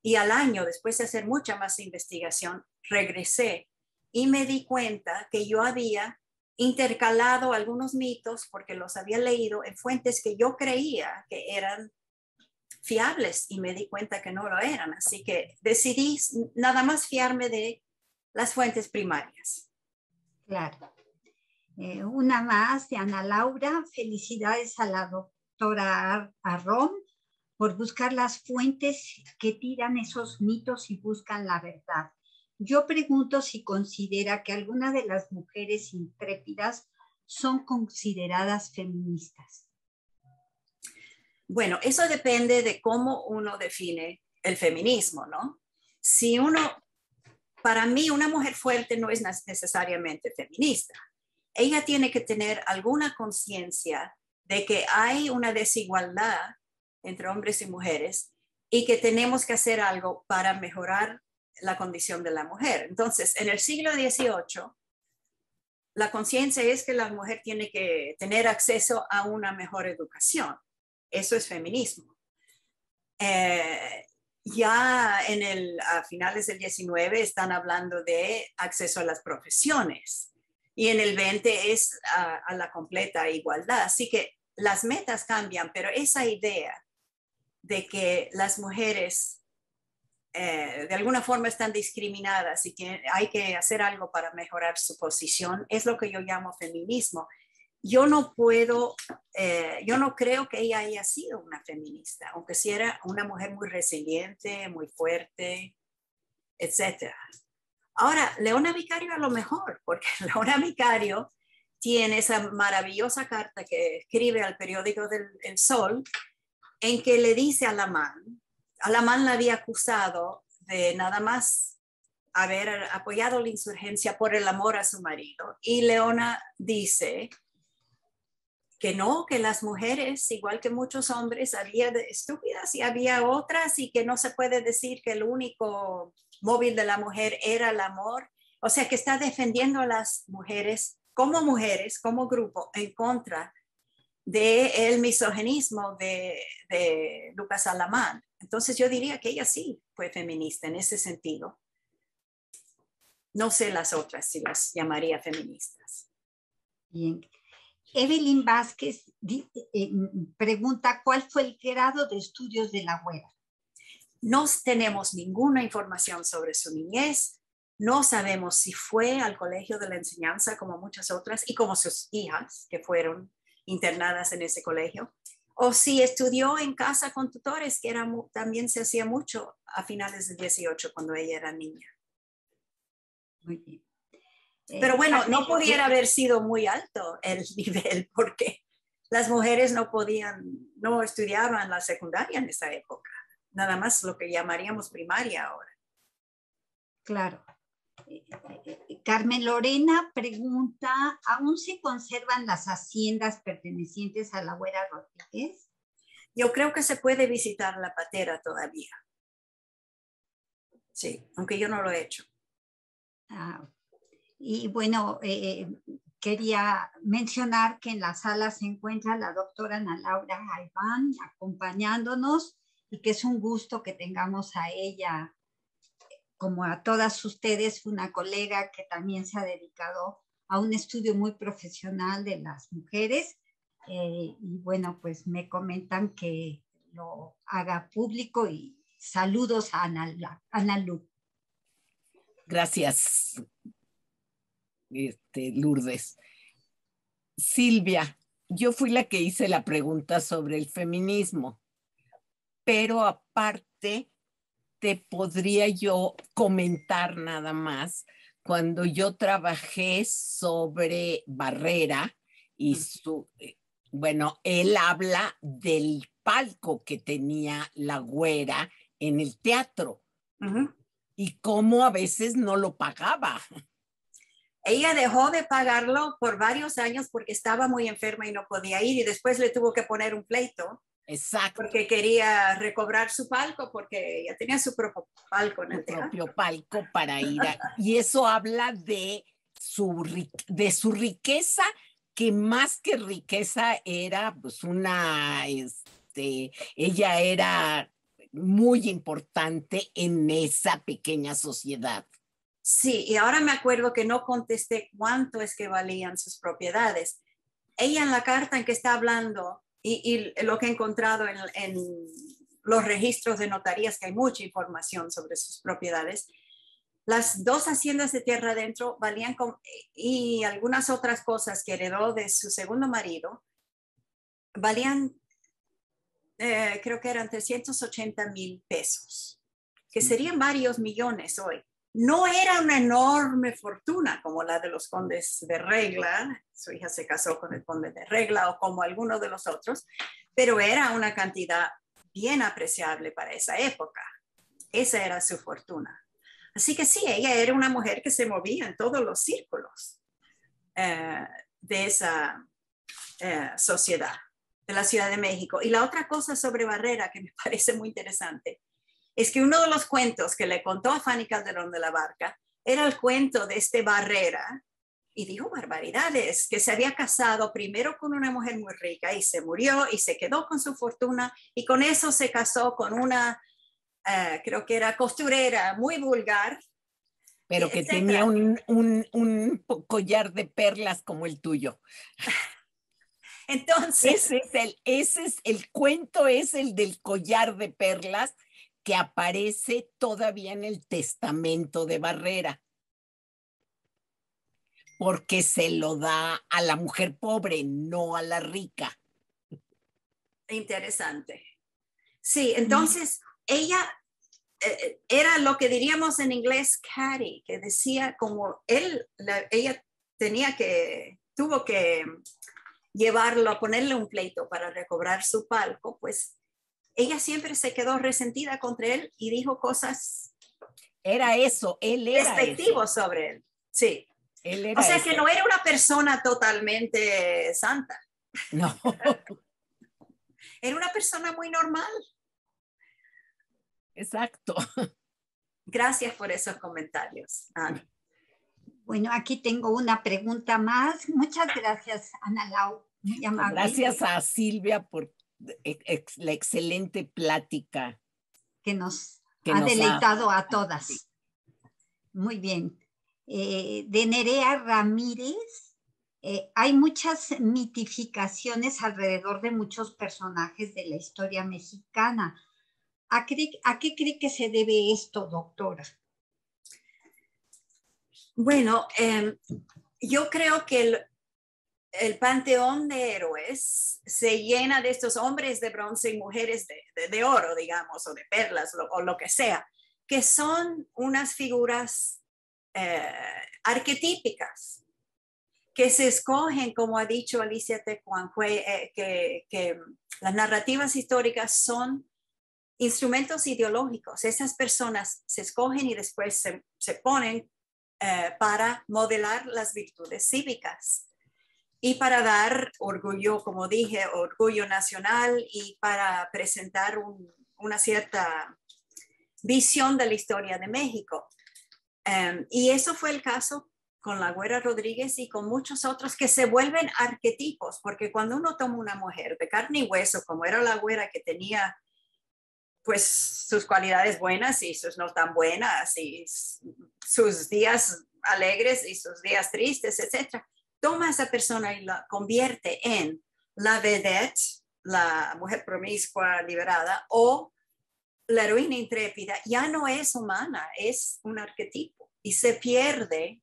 Y al año, después de hacer mucha más investigación, regresé y me di cuenta que yo había intercalado algunos mitos porque los había leído en fuentes que yo creía que eran fiables y me di cuenta que no lo eran. Así que decidí nada más fiarme de las fuentes primarias.
Claro. Una más de Ana Laura. Felicidades a la doctora Arrom por buscar las fuentes que tiran esos mitos y buscan la verdad. Yo pregunto si considera que alguna de las mujeres intrépidas son consideradas feministas.
Bueno, eso depende de cómo uno define el feminismo, ¿no? Para mí, una mujer fuerte no es necesariamente feminista. Ella tiene que tener alguna conciencia de que hay una desigualdad entre hombres y mujeres y que tenemos que hacer algo para mejorar la condición de la mujer. Entonces, en el siglo XVIII, la conciencia es que la mujer tiene que tener acceso a una mejor educación. Eso es feminismo. Ya a finales del XIX están hablando de acceso a las profesiones y en el 20 es a la completa igualdad. Así que las metas cambian, pero esa idea de que las mujeres de alguna forma están discriminadas y que hay que hacer algo para mejorar su posición es lo que yo llamo feminismo. Yo no creo que ella haya sido una feminista, aunque sí era una mujer muy resiliente, muy fuerte, etc. Ahora, Leona Vicario a lo mejor, porque Leona Vicario tiene esa maravillosa carta que escribe al periódico El Sol, en que le dice a Alamán la había acusado de nada más haber apoyado la insurgencia por el amor a su marido. Y Leona dice que no, que las mujeres, igual que muchos hombres, había estúpidas y había otras y que no se puede decir que el único móvil de la mujer era el amor. O sea, que está defendiendo a las mujeres, como grupo, en contra del misoginismo de Lucas Alamán. Entonces yo diría que ella sí fue feminista en ese sentido. No sé las otras si las llamaría feministas.
Bien. Evelyn Vázquez pregunta, ¿cuál fue el grado de estudios de la güera?
No tenemos ninguna información sobre su niñez. No sabemos si fue al colegio de la enseñanza como muchas otras y como sus hijas que fueron internadas en ese colegio, o si estudió en casa con tutores, que también se hacía mucho a finales del 18 cuando ella era niña.
Muy bien.
Pero bueno, no pudiera haber sido muy alto el nivel porque las mujeres no estudiaban la secundaria en esa época, nada más lo que llamaríamos primaria ahora.
Claro. Carmen Lorena pregunta, ¿aún se conservan las haciendas pertenecientes a la güera Rodríguez?
Yo creo que se puede visitar la patera todavía. Sí, aunque yo no lo he hecho.
Y bueno, quería mencionar que en la sala se encuentra la doctora Ana Laura Galván acompañándonos y que es un gusto que tengamos a ella, como a todas ustedes, una colega que también se ha dedicado a un estudio muy profesional de las mujeres. Y bueno, pues me comentan que lo haga público y saludos a Ana Lu.
Gracias, Lourdes. Silvia, yo fui la que hice la pregunta sobre el feminismo, pero aparte te podría yo comentar nada más cuando yo trabajé sobre Barrera y bueno, él habla del palco que tenía la güera en el teatro y cómo a veces no lo pagaba.
Ella dejó de pagarlo por varios años porque estaba muy enferma y no podía ir y después le tuvo que poner un pleito.
Exacto.
Porque quería recobrar su palco porque ella tenía su propio palco en el teatro.
Propio palco para ir y eso habla de su riqueza, que más que riqueza era pues ella era muy importante en esa pequeña sociedad.
Sí, y ahora me acuerdo que no contesté cuánto es que valían sus propiedades. Ella en la carta en que está hablando y lo que he encontrado en los registros de notarías, que hay mucha información sobre sus propiedades, las 2 haciendas de tierra adentro valían y algunas otras cosas que heredó de su segundo marido, valían, creo que eran 380,000 pesos, que serían varios millones hoy. No era una enorme fortuna como la de los condes de Regla, su hija se casó con el conde de Regla o como alguno de los otros, pero era una cantidad bien apreciable para esa época. Esa era su fortuna. Así que sí, ella era una mujer que se movía en todos los círculos de esa sociedad, de la Ciudad de México. Y la otra cosa sobre Barrera que me parece muy interesante es que uno de los cuentos que le contó a Fanny Calderón de la Barca era el cuento de este Barrera, y dijo barbaridades, que se había casado primero con una mujer muy rica y se murió y se quedó con su fortuna y con eso se casó con una, creo que era costurera, muy vulgar.
Pero que tenía un collar de perlas como el tuyo.
Entonces,
el cuento es el del collar de perlas que aparece todavía en el testamento de Barrera, porque se lo da a la mujer pobre, no a la rica.
Interesante. Sí, entonces ella era lo que diríamos en inglés catty, que decía como ella tuvo que llevarlo, a ponerle un pleito para recobrar su palco, pues ella siempre se quedó resentida contra él y dijo cosas.
Era eso, él era
despectivos sobre él. Sí.
Él era
o sea
eso.
que no era una persona totalmente santa.
No.
Era una persona muy normal.
Exacto.
Gracias por esos comentarios, Ana.
Bueno, aquí tengo una pregunta más. Muchas gracias, Ana Lau. Muy amable.
Gracias a Silvia por la excelente plática
que nos ha deleitado a todas. Sí. Muy bien. De Nerea Ramírez, hay muchas mitificaciones alrededor de muchos personajes de la historia mexicana. ¿A qué cree que se debe esto, doctora?
Bueno, yo creo que el panteón de héroes se llena de estos hombres de bronce y mujeres de oro, digamos, o de perlas, o lo que sea, que son unas figuras arquetípicas que se escogen, como ha dicho Alicia Tecuanjue, que las narrativas históricas son instrumentos ideológicos. Esas personas se escogen y después se ponen para modelar las virtudes cívicas y para dar orgullo, como dije, orgullo nacional y para presentar una cierta visión de la historia de México. Y eso fue el caso con la Güera Rodríguez y con muchos otros que se vuelven arquetipos, porque cuando uno toma una mujer de carne y hueso, como era la Güera, que tenía pues sus cualidades buenas y sus no tan buenas, y sus días alegres y sus días tristes, etc., toma a esa persona y la convierte en la vedette, la mujer promiscua liberada, o la heroína intrépida. Ya no es humana, es un arquetipo y se pierde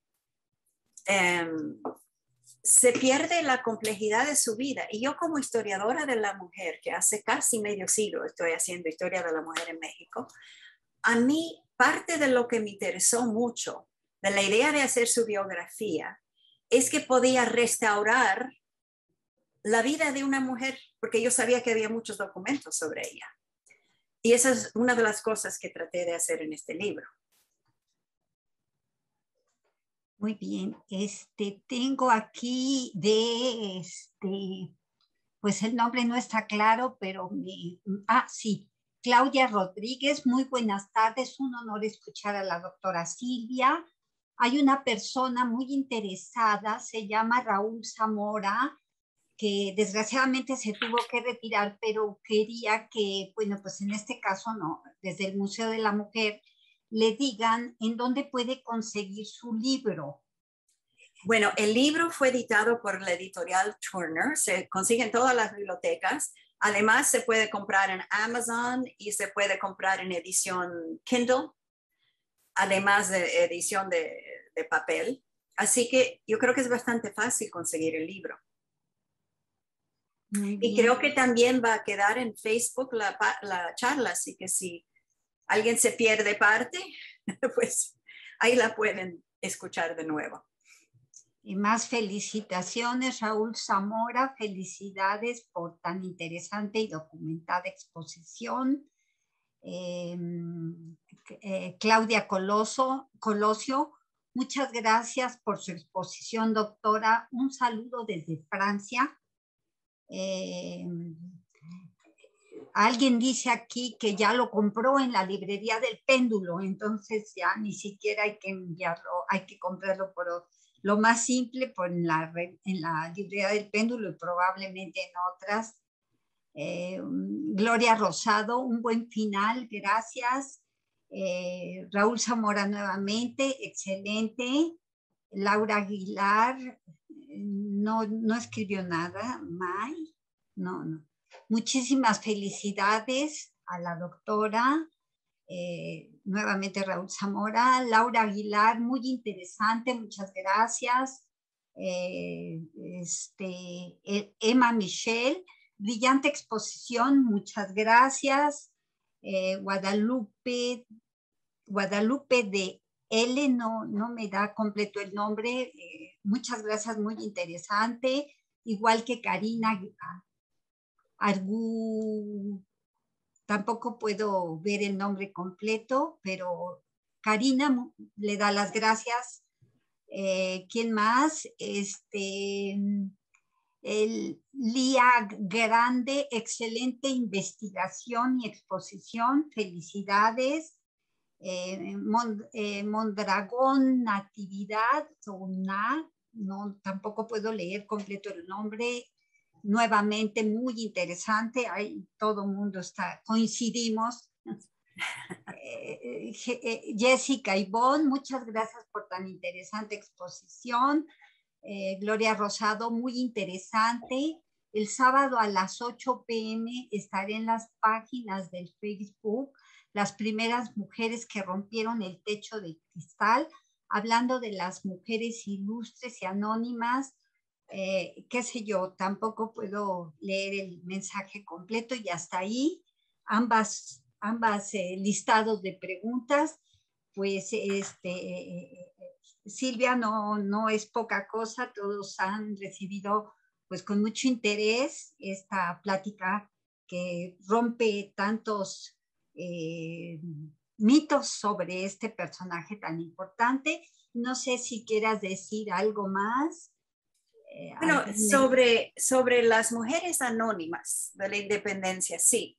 la complejidad de su vida. Y yo, como historiadora de la mujer, que hace casi medio siglo estoy haciendo historia de la mujer en México, a mí parte de lo que me interesó mucho de la idea de hacer su biografía es que podía restaurar la vida de una mujer, porque yo sabía que había muchos documentos sobre ella. Y esa es una de las cosas que traté de hacer en este libro.
Muy bien. Tengo aquí pues el nombre no está claro, pero sí. Claudia Rodríguez, muy buenas tardes. Un honor escuchar a la doctora Silvia. Hay una persona muy interesada, se llama Raúl Zamora, que desgraciadamente se tuvo que retirar, pero quería que, bueno, pues en este caso no, desde el Museo de la Mujer, le digan en dónde puede conseguir su libro.
Bueno, el libro fue editado por la editorial Turner, se consigue en todas las bibliotecas. Además, se puede comprar en Amazon y se puede comprar en edición Kindle, además de edición de papel. Así que yo creo que es bastante fácil conseguir el libro. Y creo que también va a quedar en Facebook la charla, así que si alguien se pierde parte, pues ahí la pueden escuchar de nuevo.
Y más felicitaciones, Raúl Zamora, felicidades por tan interesante y documentada exposición. Claudia Colosio, muchas gracias por su exposición, doctora. Un saludo desde Francia. Alguien dice aquí que ya lo compró en la librería del péndulo, entonces ya ni siquiera hay que enviarlo, hay que comprarlo por lo más simple en la librería del péndulo y probablemente en otras. Gloria Rosado, un buen final, gracias. Raúl Zamora nuevamente, excelente. Laura Aguilar, no escribió nada. May, no. Muchísimas felicidades a la doctora. Nuevamente Raúl Zamora. Laura Aguilar, muy interesante, muchas gracias. Emma Michelle, brillante exposición, muchas gracias. Guadalupe de L, no me da completo el nombre, muchas gracias, muy interesante. Igual que Karina Argu, tampoco puedo ver el nombre completo, pero Karina le da las gracias. ¿Quién más? Lía Grande, excelente investigación y exposición, felicidades. Mondragón Natividad, tampoco puedo leer completo el nombre. Nuevamente muy interesante, ahí todo el mundo coincidimos. Jessica Ivonne, muchas gracias por tan interesante exposición. Gloria Rosado, muy interesante. El sábado a las 8 p.m. estaré en las páginas del Facebook, las primeras mujeres que rompieron el techo de cristal, hablando de las mujeres ilustres y anónimas. Qué sé yo, tampoco puedo leer el mensaje completo y hasta ahí ambas listados de preguntas. Pues Silvia, no es poca cosa, todos han recibido pues con mucho interés esta plática que rompe tantos mitos sobre este personaje tan importante. No sé si quieras decir algo más.
Bueno, sobre las mujeres anónimas de la independencia, sí,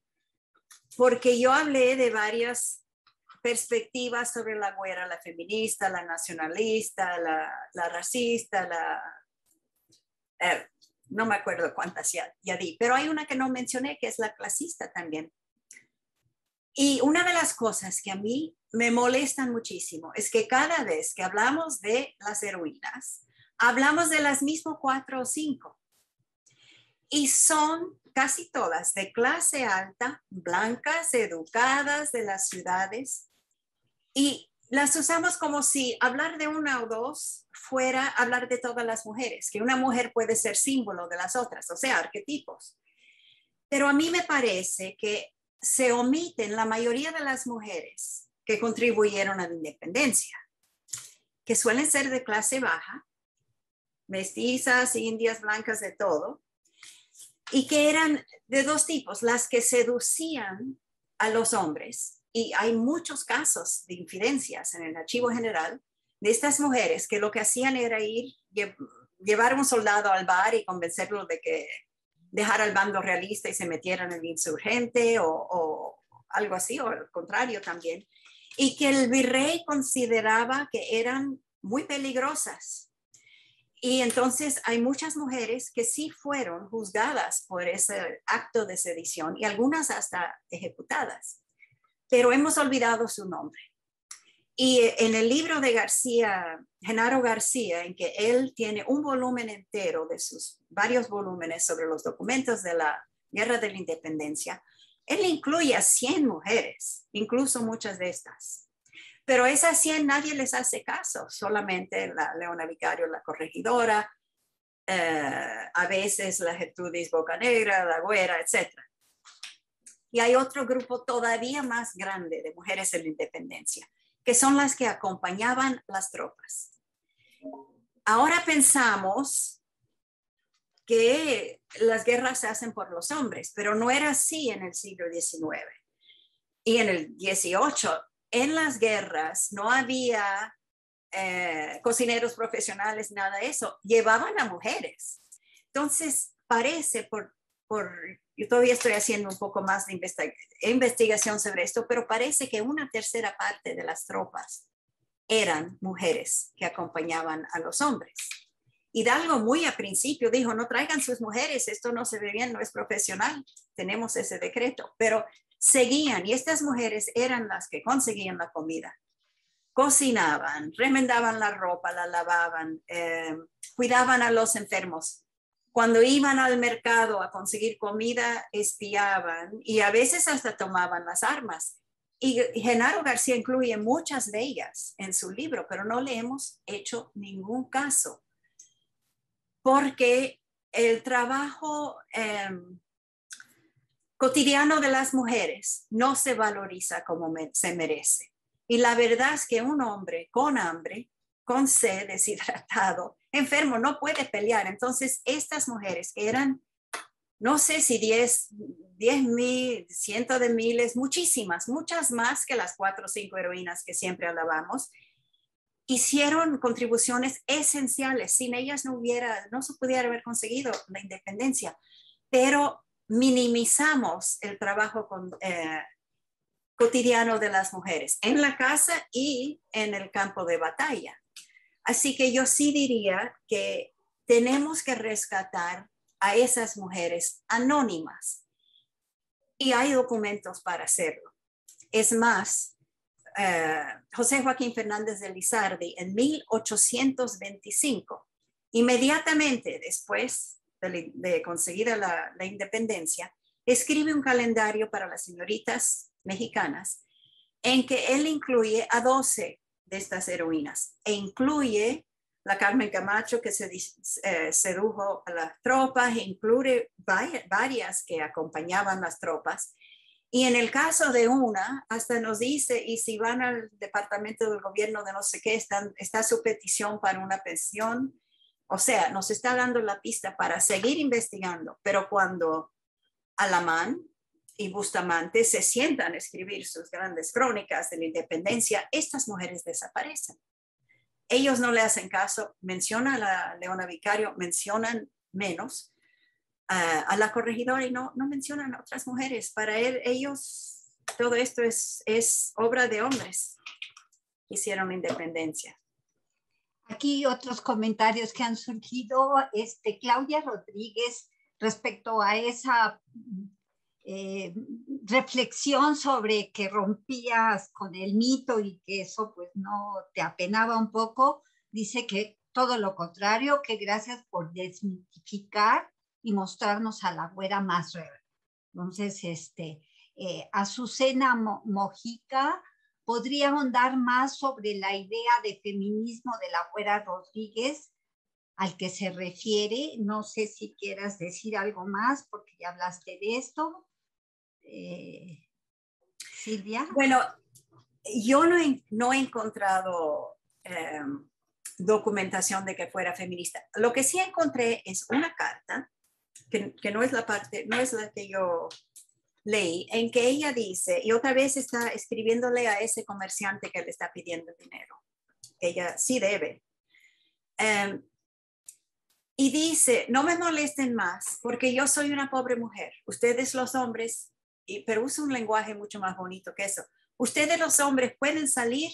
porque yo hablé de varias perspectivas sobre la güera, la feminista, la nacionalista, la racista, no me acuerdo cuántas ya di, pero hay una que no mencioné que es la clasista también. Y una de las cosas que a mí me molestan muchísimo es que cada vez que hablamos de las heroínas, hablamos de las mismas 4 o 5. Y son casi todas de clase alta, blancas, educadas de las ciudades. Y las usamos como si hablar de una o dos fuera hablar de todas las mujeres, que una mujer puede ser símbolo de las otras, o sea, arquetipos. Pero a mí me parece que se omiten la mayoría de las mujeres que contribuyeron a la independencia, que suelen ser de clase baja, mestizas, indias, blancas, de todo, y que eran de 2 tipos, las que seducían a los hombres, y hay muchos casos de infidencias en el archivo general de estas mujeres que lo que hacían era llevar a un soldado al bar y convencerlo de que dejara el bando realista y se metieran en el insurgente o algo así, o al contrario también, y que el virrey consideraba que eran muy peligrosas. Y entonces hay muchas mujeres que sí fueron juzgadas por ese acto de sedición y algunas hasta ejecutadas, pero hemos olvidado su nombre. Y en el libro de García, Genaro García, en que él tiene un volumen entero de sus varios volúmenes sobre los documentos de la Guerra de la Independencia, él incluye a 100 mujeres, incluso muchas de estas. Pero esas 100 nadie les hace caso, solamente la Leona Vicario, la corregidora, a veces la Gertrudis Bocanegra, la Güera, etc. Y hay otro grupo todavía más grande de mujeres en la independencia, que son las que acompañaban las tropas. Ahora pensamos que las guerras se hacen por los hombres, pero no era así en el siglo XIX. Y en el XVIII, en las guerras no había cocineros profesionales, nada de eso. Llevaban a mujeres. Entonces, parece, yo todavía estoy haciendo un poco más de investigación sobre esto, pero parece que una tercera parte de las tropas eran mujeres que acompañaban a los hombres. Hidalgo muy a principio dijo, no traigan sus mujeres, esto no se ve bien, no es profesional, tenemos ese decreto, pero seguían y estas mujeres eran las que conseguían la comida, cocinaban, remendaban la ropa, la lavaban, cuidaban a los enfermos. Cuando iban al mercado a conseguir comida, espiaban y a veces hasta tomaban las armas. Y Genaro García incluye muchas de ellas en su libro, pero no le hemos hecho ningún caso. Porque el trabajo cotidiano de las mujeres no se valoriza como se merece. Y la verdad es que un hombre con hambre, con sed, deshidratado, enfermo, no puede pelear. Entonces, estas mujeres que eran, no sé si 10,000, cientos de miles, muchísimas, muchas más que las 4 o 5 heroínas que siempre alabamos, hicieron contribuciones esenciales. Sin ellas no se pudiera haber conseguido la independencia, pero minimizamos el trabajo cotidiano de las mujeres en la casa y en el campo de batalla. Así que yo sí diría que tenemos que rescatar a esas mujeres anónimas y hay documentos para hacerlo. Es más, José Joaquín Fernández de Lizardi en 1825, inmediatamente después de conseguir la independencia, escribe un calendario para las señoritas mexicanas en que él incluye a 12 de estas heroínas e incluye la Carmen Camacho que sedujo a las tropas, incluye varias que acompañaban las tropas. Y en el caso de una, hasta nos dice, y si van al departamento del gobierno de no sé qué, está su petición para una pensión. O sea, nos está dando la pista para seguir investigando. Pero cuando Alamán y Bustamante se sientan a escribir sus grandes crónicas de la independencia, estas mujeres desaparecen. Ellos no le hacen caso, menciona a la Leona Vicario, mencionan menos a la corregidora y no mencionan a otras mujeres. Para ellos todo esto es obra de hombres que hicieron la independencia.
Aquí otros comentarios que han surgido. Claudia Rodríguez, respecto a esa reflexión sobre que rompías con el mito y que eso pues no te apenaba un poco, dice que todo lo contrario, que gracias por desmitificar y mostrarnos a la güera más real. Entonces, Azucena Mojica podría ahondar más sobre la idea de feminismo de la güera Rodríguez al que se refiere. No sé si quieras decir algo más porque ya hablaste de esto. Silvia.
Bueno, yo no he encontrado documentación de que fuera feminista. Lo que sí encontré es una carta que no es la que yo leí, en que ella dice, y otra vez está escribiéndole a ese comerciante que le está pidiendo dinero. Ella sí debe. Y dice, no me molesten más porque yo soy una pobre mujer. Ustedes los hombres, pero usa un lenguaje mucho más bonito que eso. Ustedes los hombres pueden salir,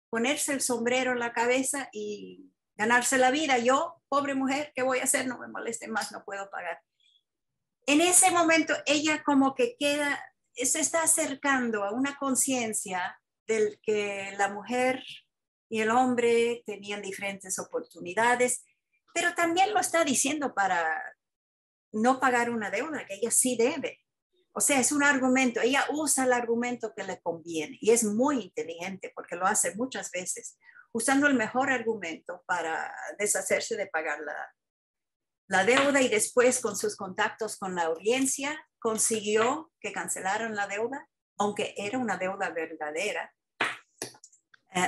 ponerse el sombrero en la cabeza y ganarse la vida. Yo, pobre mujer, ¿qué voy a hacer? No me molesten más, no puedo pagar. En ese momento ella como que se está acercando a una conciencia del que la mujer y el hombre tenían diferentes oportunidades, pero también lo está diciendo para no pagar una deuda que ella sí debe. O sea, es un argumento, ella usa el argumento que le conviene y es muy inteligente porque lo hace muchas veces, usando el mejor argumento para deshacerse de pagar la deuda, y después con sus contactos con la audiencia consiguió que cancelaran la deuda, aunque era una deuda verdadera.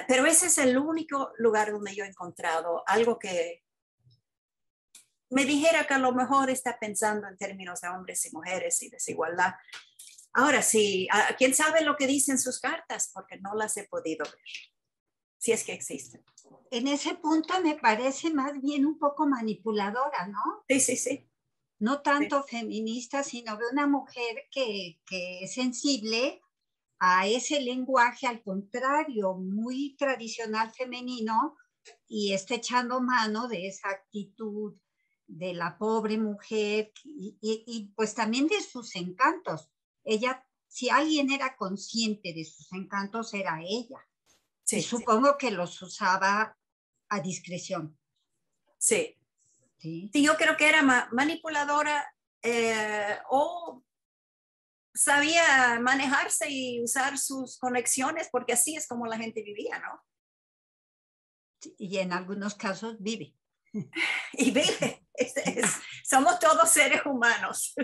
Pero ese es el único lugar donde yo he encontrado algo que me dijera que a lo mejor está pensando en términos de hombres y mujeres y desigualdad. Ahora sí, ¿quién sabe lo que dicen sus cartas? Porque no las he podido ver, si es que existen.
En ese punto me parece más bien un poco manipuladora, ¿no?
Sí, sí, sí.
No tanto feminista, sino de una mujer que es sensible a ese lenguaje, al contrario, muy tradicional femenino, y está echando mano de esa actitud de la pobre mujer y pues también de sus encantos. Ella, si alguien era consciente de sus encantos, era ella. Sí, y supongo que los usaba a discreción.
Sí. Sí, yo creo que era manipuladora o sabía manejarse y usar sus conexiones, porque así es como la gente vivía, ¿no?
Y en algunos casos vive.
Y vive. Somos todos seres humanos.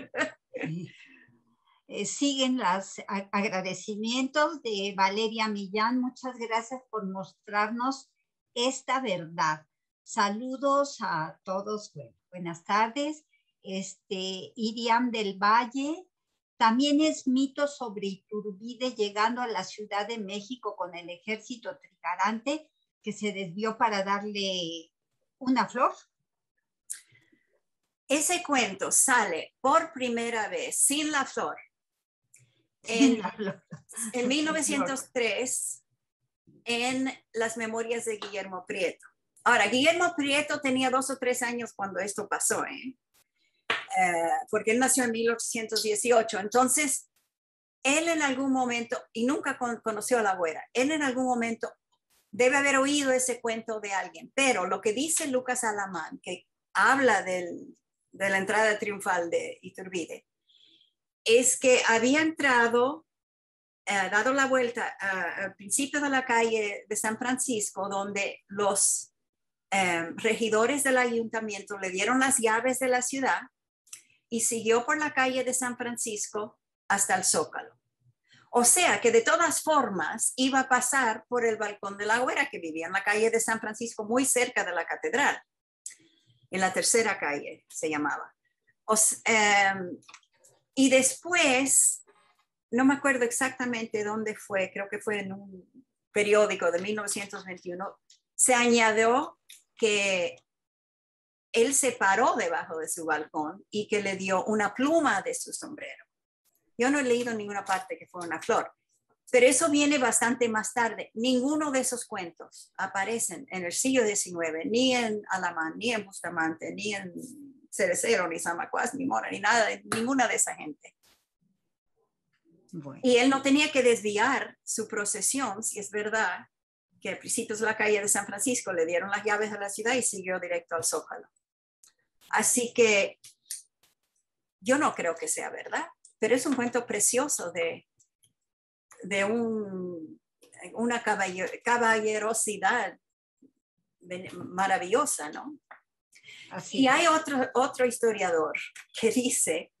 Siguen los agradecimientos de Valeria Millán. Muchas gracias por mostrarnos esta verdad. Saludos a todos. Bueno, buenas tardes. Iriam del Valle. También es mito sobre Iturbide llegando a la Ciudad de México con el ejército trigarante que se desvió para darle una flor.
Ese cuento sale por primera vez sin la flor en 1903 en las memorias de Guillermo Prieto. Ahora, Guillermo Prieto tenía 2 o 3 años cuando esto pasó, porque él nació en 1818. Entonces, él en algún momento, y nunca conoció a la güera, él en algún momento debe haber oído ese cuento de alguien, pero lo que dice Lucas Alamán, que habla de la entrada triunfal de Iturbide, es que había entrado, dado la vuelta al principio de la calle de San Francisco, donde los regidores del ayuntamiento le dieron las llaves de la ciudad y siguió por la calle de San Francisco hasta el Zócalo. O sea que de todas formas iba a pasar por el balcón de la güera, que vivía en la calle de San Francisco, muy cerca de la catedral, en la tercera calle se llamaba. Y después, no me acuerdo exactamente dónde fue, creo que fue en un periódico de 1921, se añadió que él se paró debajo de su balcón y que le dio una pluma de su sombrero. Yo no he leído en ninguna parte que fue una flor, pero eso viene bastante más tarde. Ninguno de esos cuentos aparecen en el siglo XIX, ni en Alamán, ni en Bustamante, ni en Cerecero, ni Zamacuás, ni Mora, ni nada, ninguna de esa gente. Bueno. Y él no tenía que desviar su procesión, si es verdad, que a principios de la calle de San Francisco le dieron las llaves de la ciudad y siguió directo al Zócalo. Así que yo no creo que sea verdad, pero es un cuento precioso de una caballerosidad maravillosa, ¿no? Así y hay otro historiador que dice,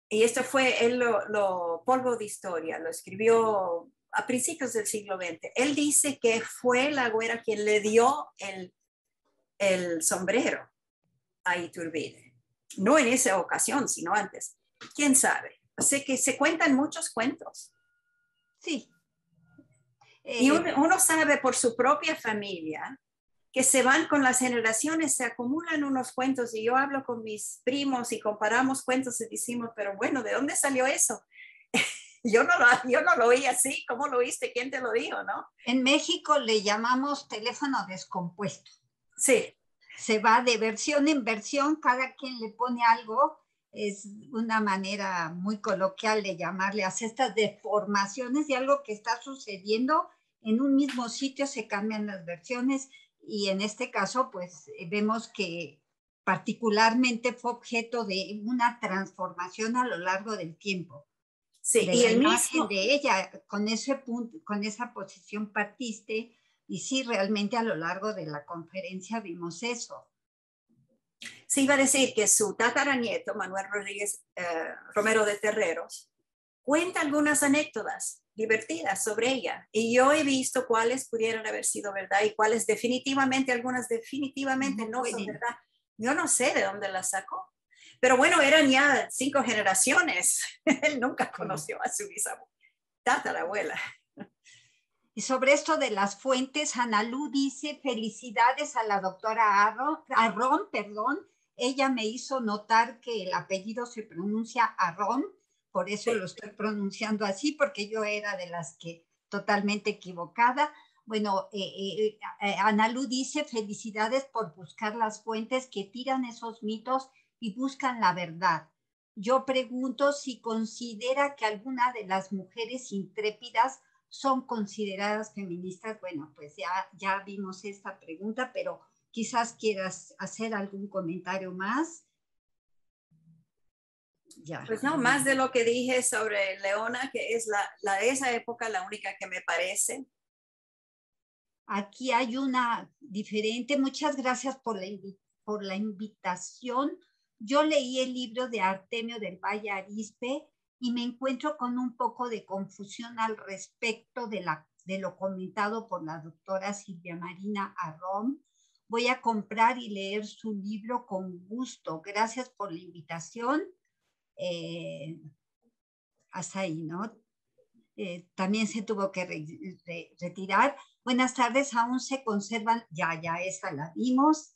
y esto fue, él lo polvo de historia, lo escribió a principios del siglo XX. Él dice que fue la güera quien le dio el sombrero a Iturbide. No en esa ocasión, sino antes. ¿Quién sabe? O sea que se cuentan muchos cuentos.
Sí.
Y uno sabe por su propia familia que se van con las generaciones, se acumulan unos cuentos, y yo hablo con mis primos y comparamos cuentos y decimos, pero bueno, ¿de dónde salió eso? Yo no lo oí así. ¿Cómo lo oíste? ¿Quién te lo dijo, no?
En México le llamamos teléfono descompuesto.
Sí.
Se va de versión en versión, cada quien le pone algo es una manera muy coloquial de llamarle a estas deformaciones de algo que está sucediendo en un mismo sitio, se cambian las versiones y en este caso pues vemos que particularmente fue objeto de una transformación a lo largo del tiempo.
Sí,
de
y
la
el
imagen
mismo,
de ella, con ese punto, con esa posición partiste, y sí, realmente a lo largo de la conferencia vimos eso.
se iba a decir que su tataranieto, Manuel Rodríguez Romero de Terreros, cuenta algunas anécdotas divertidas sobre ella. Y yo he visto cuáles pudieron haber sido verdad y cuáles definitivamente, algunas definitivamente no son verdad. Yo no sé de dónde las sacó. Pero bueno, eran ya 5 generaciones. Él nunca conoció a su tatarabuela.
Y sobre esto de las fuentes, Ana Lu dice, felicidades a la doctora Arrón, perdón. Ella me hizo notar que el apellido se pronuncia Arrón, por eso lo estoy pronunciando así, porque yo era de las que totalmente equivocada. Bueno, Ana Lu dice, felicidades por buscar las fuentes que tiran esos mitos y buscan la verdad. Yo pregunto si considera que alguna de las mujeres intrépidas son consideradas feministas. Bueno, pues ya vimos esta pregunta, pero quizás quieras hacer algún comentario más.
Ya. Pues no, más de lo que dije sobre Leona, que es la de esa época la única que me parece.
Aquí hay una diferente. Muchas gracias por la invitación. Yo leí el libro de Artemio del Valle Arizpe y me encuentro con un poco de confusión al respecto de lo comentado por la doctora Silvia Marina Arrón. Voy a comprar y leer su libro con gusto. Gracias por la invitación. Hasta ahí, ¿no? También se tuvo que retirar. Buenas tardes, aún se conservan, ya esa la vimos.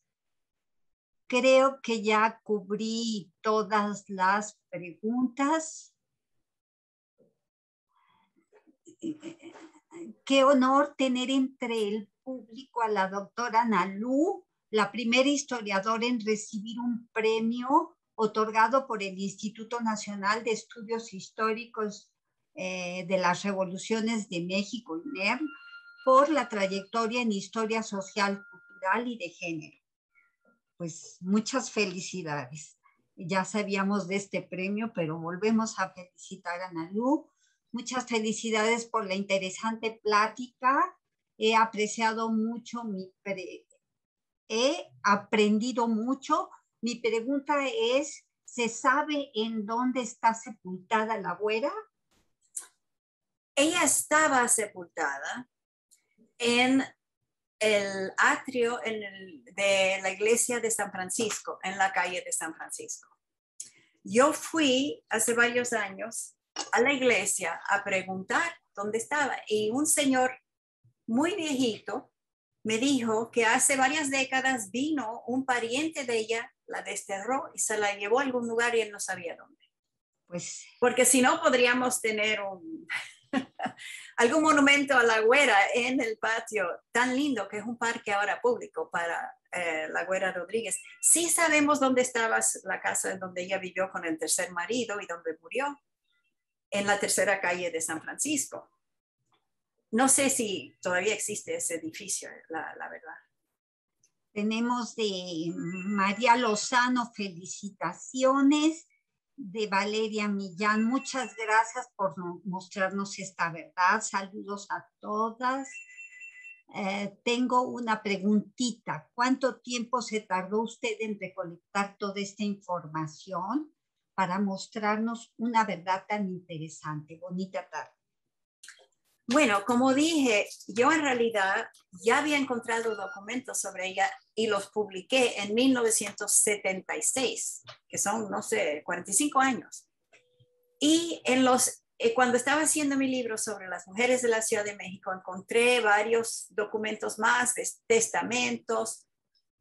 Creo que ya cubrí todas las preguntas. Qué honor tener entre el público a la doctora Ana Lu, la primera historiadora en recibir un premio otorgado por el Instituto Nacional de Estudios Históricos de las Revoluciones de México, INER, por la trayectoria en historia social, cultural y de género. Pues muchas felicidades. Ya sabíamos de este premio, pero volvemos a felicitar a Ana Lu. Muchas felicidades por la interesante plática. He apreciado mucho, he aprendido mucho. Mi pregunta es, ¿se sabe en dónde está sepultada la güera?
Ella estaba sepultada en el atrio de la iglesia de San Francisco, en la calle de San Francisco. Yo fui hace varios años a la iglesia a preguntar dónde estaba y un señor muy viejito me dijo que hace varias décadas vino un pariente de ella, la desterró y se la llevó a algún lugar y él no sabía dónde. Pues, porque si no podríamos tener algún monumento a la güera en el patio tan lindo que es un parque ahora público para la güera Rodríguez. Sí sabemos dónde estaba la casa en donde ella vivió con el tercer marido y donde murió, en la tercera calle de San Francisco. No sé si todavía existe ese edificio, la verdad.
Tenemos de María Lozano, felicitaciones. De Valeria Millán, muchas gracias por mostrarnos esta verdad. Saludos a todas. Tengo una preguntita. ¿Cuánto tiempo se tardó usted en recolectar toda esta información para mostrarnos una verdad tan interesante? Bonita tarde.
Bueno, como dije, yo en realidad ya había encontrado documentos sobre ella y los publiqué en 1976, que son, no sé, 45 años. Y cuando estaba haciendo mi libro sobre las mujeres de la Ciudad de México, encontré varios documentos más, de testamentos.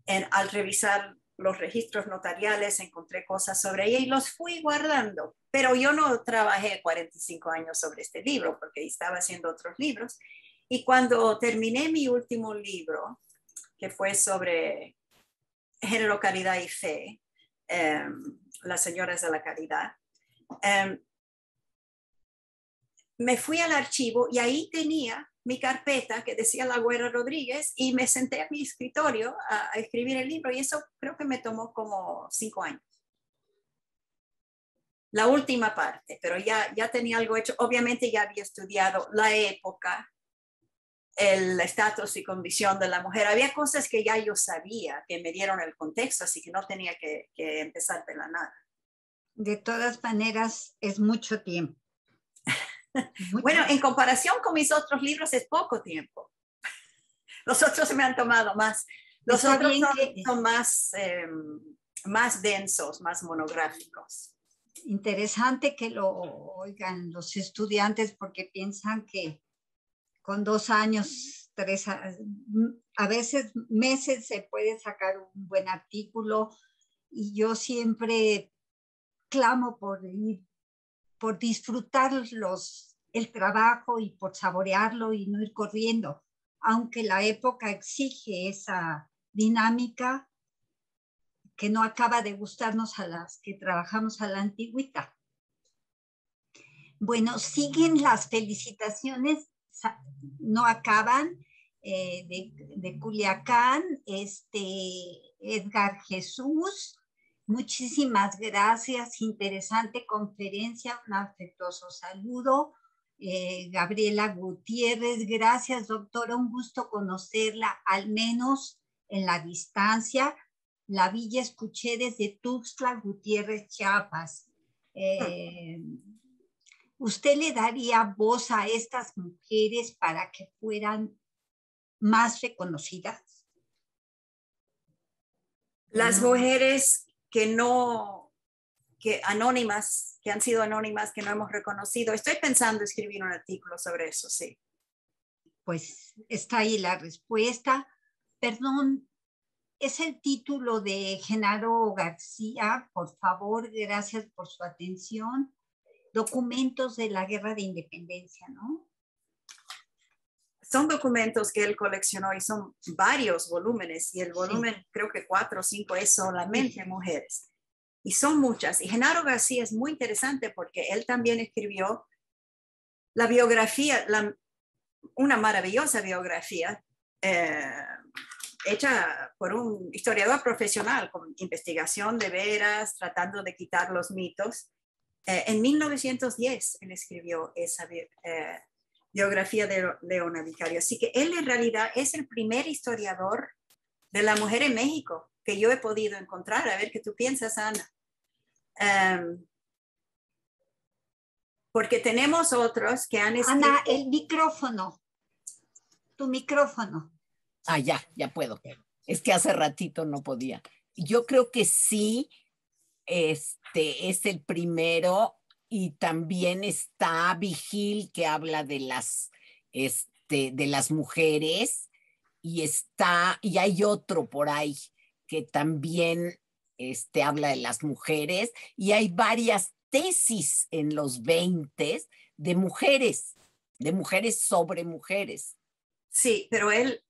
Al revisar los registros notariales encontré cosas sobre ella y los fui guardando. Pero yo no trabajé 45 años sobre este libro porque estaba haciendo otros libros. Y cuando terminé mi último libro, que fue sobre género, calidad y fe, las señoras de la caridad. Me fui al archivo y ahí tenía mi carpeta que decía La Güera Rodríguez y me senté a mi escritorio a escribir el libro y eso creo que me tomó como 5 años. La última parte, pero ya tenía algo hecho. Obviamente ya había estudiado la época, el estatus y condición de la mujer. Había cosas que ya yo sabía, que me dieron el contexto, así que no tenía que empezar de la nada.
De todas maneras, es mucho tiempo.
Bueno, en comparación con mis otros libros es poco tiempo. Los otros se me han tomado más. Los otros son más densos, más monográficos.
Interesante que lo oigan los estudiantes porque piensan que con 2 años, 3, a veces meses se puede sacar un buen artículo y yo siempre clamo por disfrutar el trabajo y por saborearlo y no ir corriendo, aunque la época exige esa dinámica que no acaba de gustarnos a las que trabajamos a la antigüita. Bueno, siguen las felicitaciones, no acaban, de Culiacán, Edgar Jesús, muchísimas gracias, interesante conferencia, un afectuoso saludo. Gabriela Gutiérrez, gracias doctora, un gusto conocerla, al menos en la distancia. La vi y escuché desde Tuxtla Gutiérrez, Chiapas. ¿Usted le daría voz a estas mujeres para que fueran más reconocidas?
Las mujeres que han sido anónimas, que no hemos reconocido. Estoy pensando escribir un artículo sobre eso, sí.
Pues está ahí la respuesta. Perdón, es el título de Genaro García, por favor, gracias por su atención. Documentos de la Guerra de Independencia, ¿no?
Son documentos que él coleccionó y son varios volúmenes y el volumen, sí, creo que 4 o 5 es solamente sí, mujeres. Y son muchas. Y Genaro García es muy interesante porque él también escribió la biografía, una maravillosa biografía hecha por un historiador profesional con investigación de veras, tratando de quitar los mitos. En 1910 él escribió esa biografía de Leona Vicario. Así que él en realidad es el primer historiador de la mujer en México que yo he podido encontrar. A ver qué tú piensas, Ana. Porque tenemos otros que han escrito...
Ana, el micrófono. Tu micrófono.
Ah, ya puedo. Es que hace ratito no podía. Yo creo que sí, es el primero, y también está Vigil, que habla de las mujeres, y hay otro por ahí que también habla de las mujeres, y hay varias tesis en los 20 de mujeres sobre mujeres.
Sí, pero él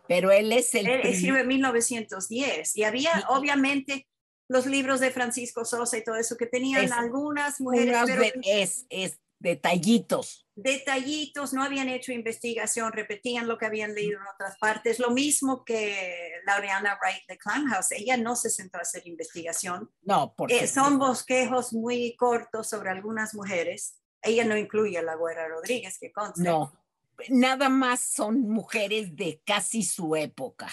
es
él escribe en 1910 y había obviamente los libros de Francisco Sosa y todo eso que tenían algunas mujeres, pero
detallitos.
Detallitos, no habían hecho investigación, repetían lo que habían leído en otras partes. Lo mismo que Laureana Wright de Clamhouse, ella no se centró a hacer investigación.
No, porque
son bosquejos muy cortos sobre algunas mujeres. Ella no incluye a La Güera Rodríguez, que conste.
No, nada más son mujeres de casi su época.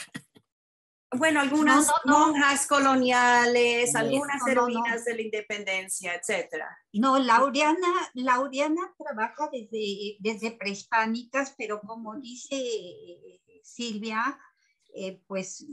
Bueno, algunas monjas coloniales, algunas heroínas de la independencia, etcétera.
No, Laureana trabaja desde prehispánicas, pero como dice Silvia, pues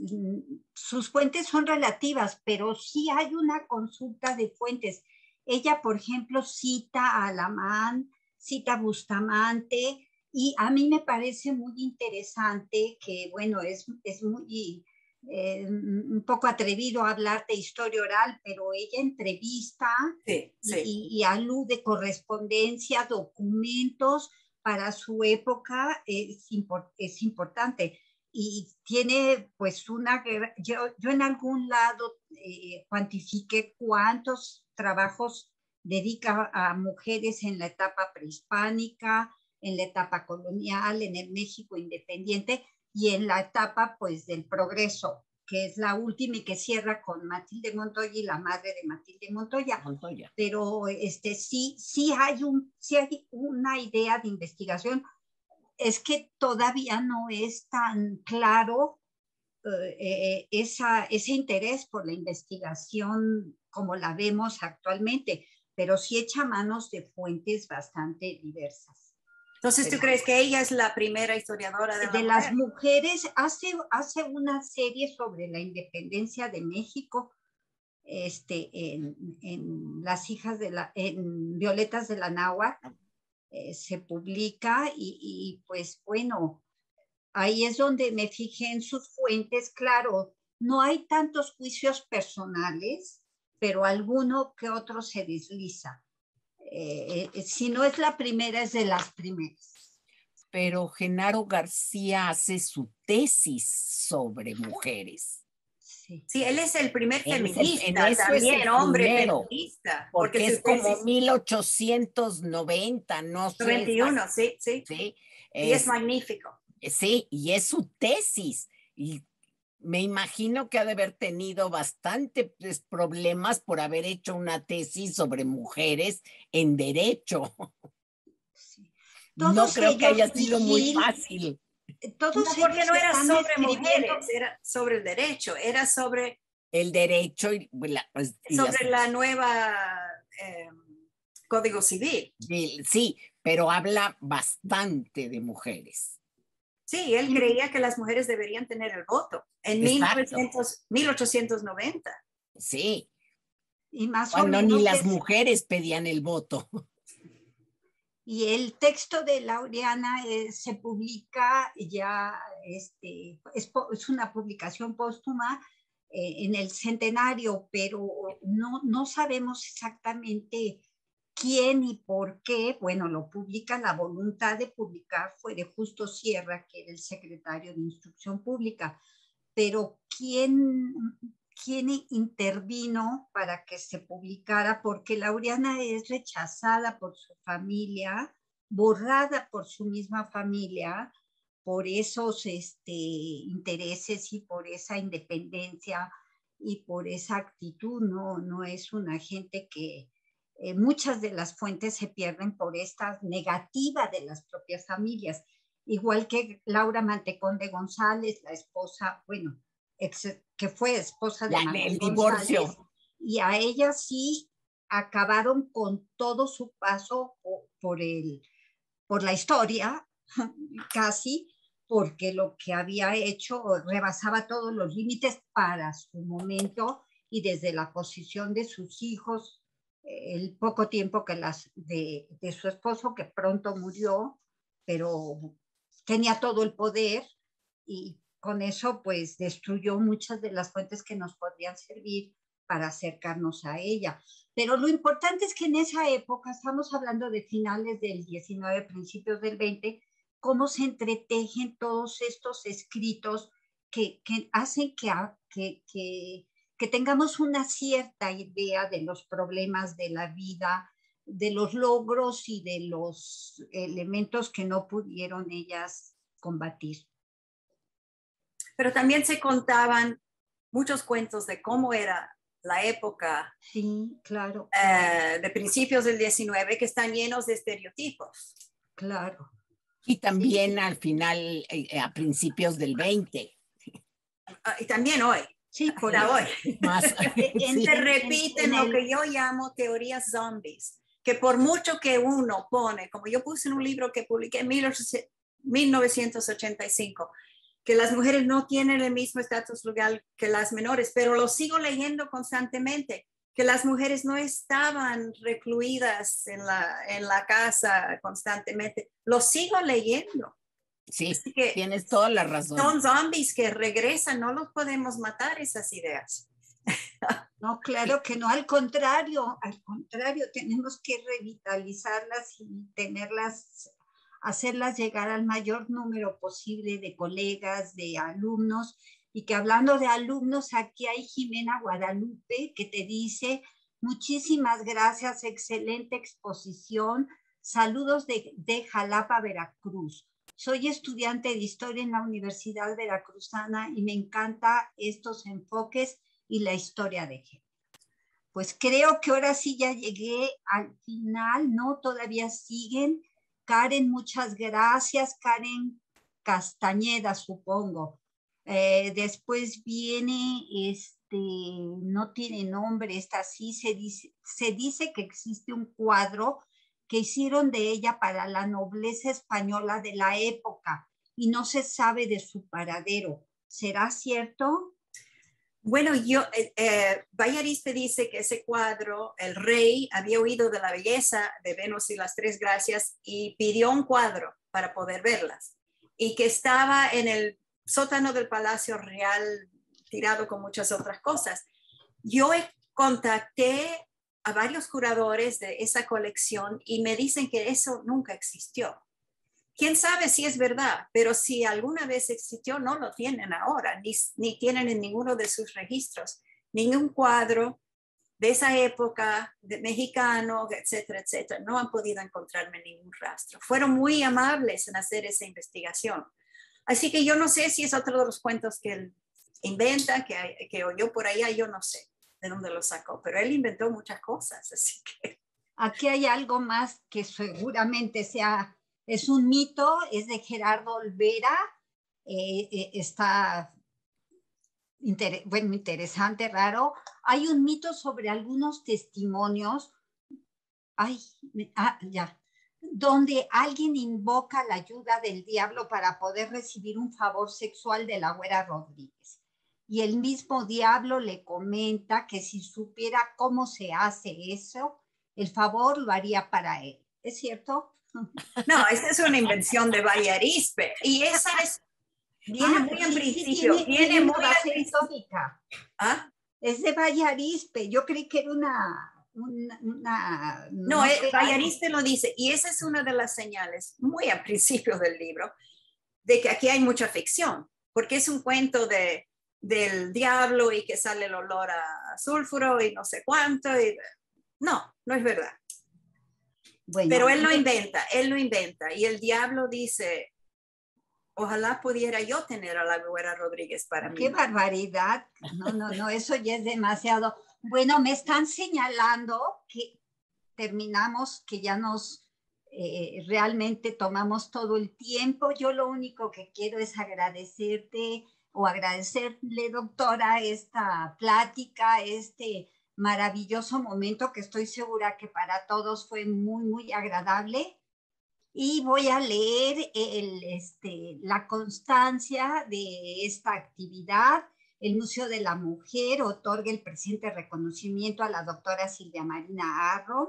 sus fuentes son relativas, pero sí hay una consulta de fuentes. Ella, por ejemplo, cita a Alamán, cita a Bustamante, y a mí me parece muy interesante que, bueno, es muy... un poco atrevido a hablar de historia oral, pero ella entrevista
sí.
Y alude correspondencia, documentos para su época, es importante. Y tiene pues yo en algún lado cuantifique cuántos trabajos dedica a mujeres en la etapa prehispánica, en la etapa colonial, en el México independiente y en la etapa pues del progreso, que es la última y que cierra con Matilde Montoya y la madre de Matilde Montoya. Pero sí hay una idea de investigación. Es que todavía no es tan claro ese interés por la investigación como la vemos actualmente, pero sí echa manos de fuentes bastante diversas.
Entonces, ¿tú crees que ella es la primera historiadora de
las mujeres? Hace una serie sobre la independencia de México, en Las hijas en Violetas de la Náhuatl, se publica y pues bueno, ahí es donde me fijé en sus fuentes. Claro, no hay tantos juicios personales, pero alguno que otro se desliza. Si no es la primera, es de las primeras.
Pero Genaro García hace su tesis sobre mujeres.
Sí, él es el primer feminista, también hombre feminista.
Porque es como 1890, no sé.
91, sí. Y es magnífico.
Sí, y es su tesis. Y me imagino que ha de haber tenido bastantes problemas por haber hecho una tesis sobre mujeres en derecho.
Sí.
No creo que haya sido muy fácil.
Porque no era sobre mujeres, era sobre el derecho, era sobre
el derecho
sobre la nueva Código Civil.
Sí, pero habla bastante de mujeres.
Sí, él creía que las mujeres deberían tener el voto en 1890.
Sí.
Y más
cuando ni las mujeres pedían el voto.
Y el texto de Laureana se publica ya, es una publicación póstuma en el centenario, pero no sabemos exactamente quién y por qué. Bueno, lo publica, la voluntad de publicar fue de Justo Sierra, que era el secretario de Instrucción Pública, pero ¿quién intervino para que se publicara? Porque Laureana es rechazada por su familia, borrada por su misma familia, por esos intereses y por esa independencia y por esa actitud. No es una gente que muchas de las fuentes se pierden por esta negativa de las propias familias, igual que Laura Mantecón de González, la esposa, bueno, que fue esposa de Manuel González, y a ella sí acabaron con todo su paso por la historia, casi, porque lo que había hecho rebasaba todos los límites para su momento y desde la posición de sus hijos, el poco tiempo que de su esposo, que pronto murió, pero tenía todo el poder, y con eso pues destruyó muchas de las fuentes que nos podrían servir para acercarnos a ella. Pero lo importante es que en esa época, estamos hablando de finales del 19, principios del 20, cómo se entretejen todos estos escritos que hacen que tengamos una cierta idea de los problemas de la vida, de los logros y de los elementos que no pudieron ellas combatir.
Pero también se contaban muchos cuentos de cómo era la época,
sí, claro,
de principios del 19, que están llenos de estereotipos.
Claro.
Y también al final, a principios del 20.
Y también hoy.
Sí,
por hoy.
Más.
Se repiten lo que yo llamo teorías zombies, que por mucho que uno pone, como yo puse en un libro que publiqué en 1985, que las mujeres no tienen el mismo estatus legal que las menores, pero lo sigo leyendo constantemente, que las mujeres no estaban recluidas en la casa constantemente. Lo sigo leyendo.
Sí, tienes toda la razón.
Son zombies que regresan, no los podemos matar, esas ideas.
No, claro que no, al contrario, tenemos que revitalizarlas y hacerlas llegar al mayor número posible de colegas, de alumnos, Y que hablando de alumnos, aquí hay Jimena Guadalupe que te dice, muchísimas gracias, excelente exposición. Saludos de Jalapa, Veracruz. Soy estudiante de Historia en la Universidad Veracruzana y me encanta estos enfoques y la historia de género. Pues creo que ahora sí ya llegué al final, ¿no? Todavía siguen. Karen, muchas gracias. Karen Castañeda, supongo. Después viene, no tiene nombre, esta sí, se dice que existe un cuadro que hicieron de ella para la nobleza española de la época y no se sabe de su paradero. ¿Será cierto?
Bueno, Vallarispe dice que ese cuadro, el rey había oído de la belleza de Venus y las Tres Gracias y pidió un cuadro para poder verlas y que estaba en el sótano del Palacio Real tirado con muchas otras cosas. Yo contacté a varios curadores de esa colección y me dicen que eso nunca existió. ¿Quién sabe si es verdad? Pero si alguna vez existió, no lo tienen ahora, ni tienen en ninguno de sus registros, ningún cuadro de esa época, de mexicano, etcétera, etcétera. No han podido encontrarme ningún rastro. Fueron muy amables en hacer esa investigación. Así que yo no sé si es otro de los cuentos que él inventa, que oyó por allá, yo no sé de dónde lo sacó, pero él inventó muchas cosas, así que...
Aquí hay algo más que seguramente es un mito, es de Gerardo Olvera, está interesante, raro. Hay un mito sobre algunos testimonios, donde alguien invoca la ayuda del diablo para poder recibir un favor sexual de la güera Rodríguez. Y el mismo diablo le comenta que si supiera cómo se hace eso, el favor lo haría para él. ¿Es cierto?
No, esa es una invención de Vallarispe. Y esa viene muy en principio.
Sí, tiene muy base histórica.
¿Ah?
Es de Vallarispe. Yo creí que era
no, Vallarispe lo dice. Y esa es una de las señales, muy al principio del libro, de que aquí hay mucha ficción. Porque es un cuento del diablo y que sale el olor a sulfuro y no sé cuánto. No es verdad. Bueno, pero él lo inventa y el diablo dice, ojalá pudiera yo tener a la güera Rodríguez para mí.
¡Qué barbaridad! No, eso ya es demasiado. Bueno, me están señalando que terminamos, que ya nos realmente tomamos todo el tiempo. Yo lo único que quiero es agradecerle, doctora, esta plática, maravilloso momento que estoy segura que para todos fue muy, muy agradable. Y voy a leer la constancia de esta actividad. El Museo de la Mujer otorga el presente reconocimiento a la doctora Silvia Marina Arrom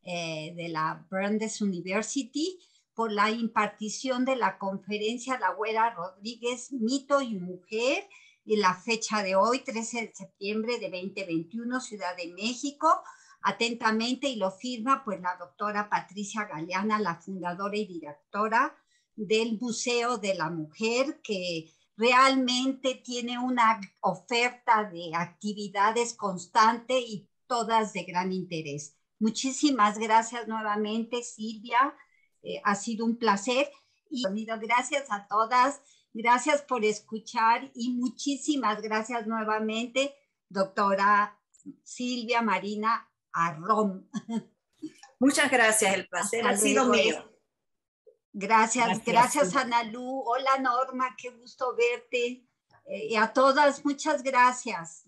de la Brandeis University por la impartición de la conferencia La Güera Rodríguez, Mito y Mujer, y la fecha de hoy, 13 de septiembre de 2021, Ciudad de México. Atentamente, y lo firma pues la doctora Patricia Galeana, la fundadora y directora del Museo de la Mujer, que realmente tiene una oferta de actividades constante y todas de gran interés. Muchísimas gracias nuevamente, Silvia. Ha sido un placer. Y gracias a todas. Gracias por escuchar y muchísimas gracias nuevamente, doctora Silvia Marina Arrom.
Muchas gracias, el placer ha sido mío.
Gracias Analu. Hola Norma, qué gusto verte. Y a todas, muchas gracias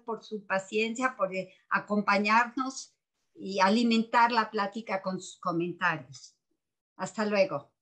por su paciencia, por acompañarnos y alimentar la plática con sus comentarios. Hasta luego.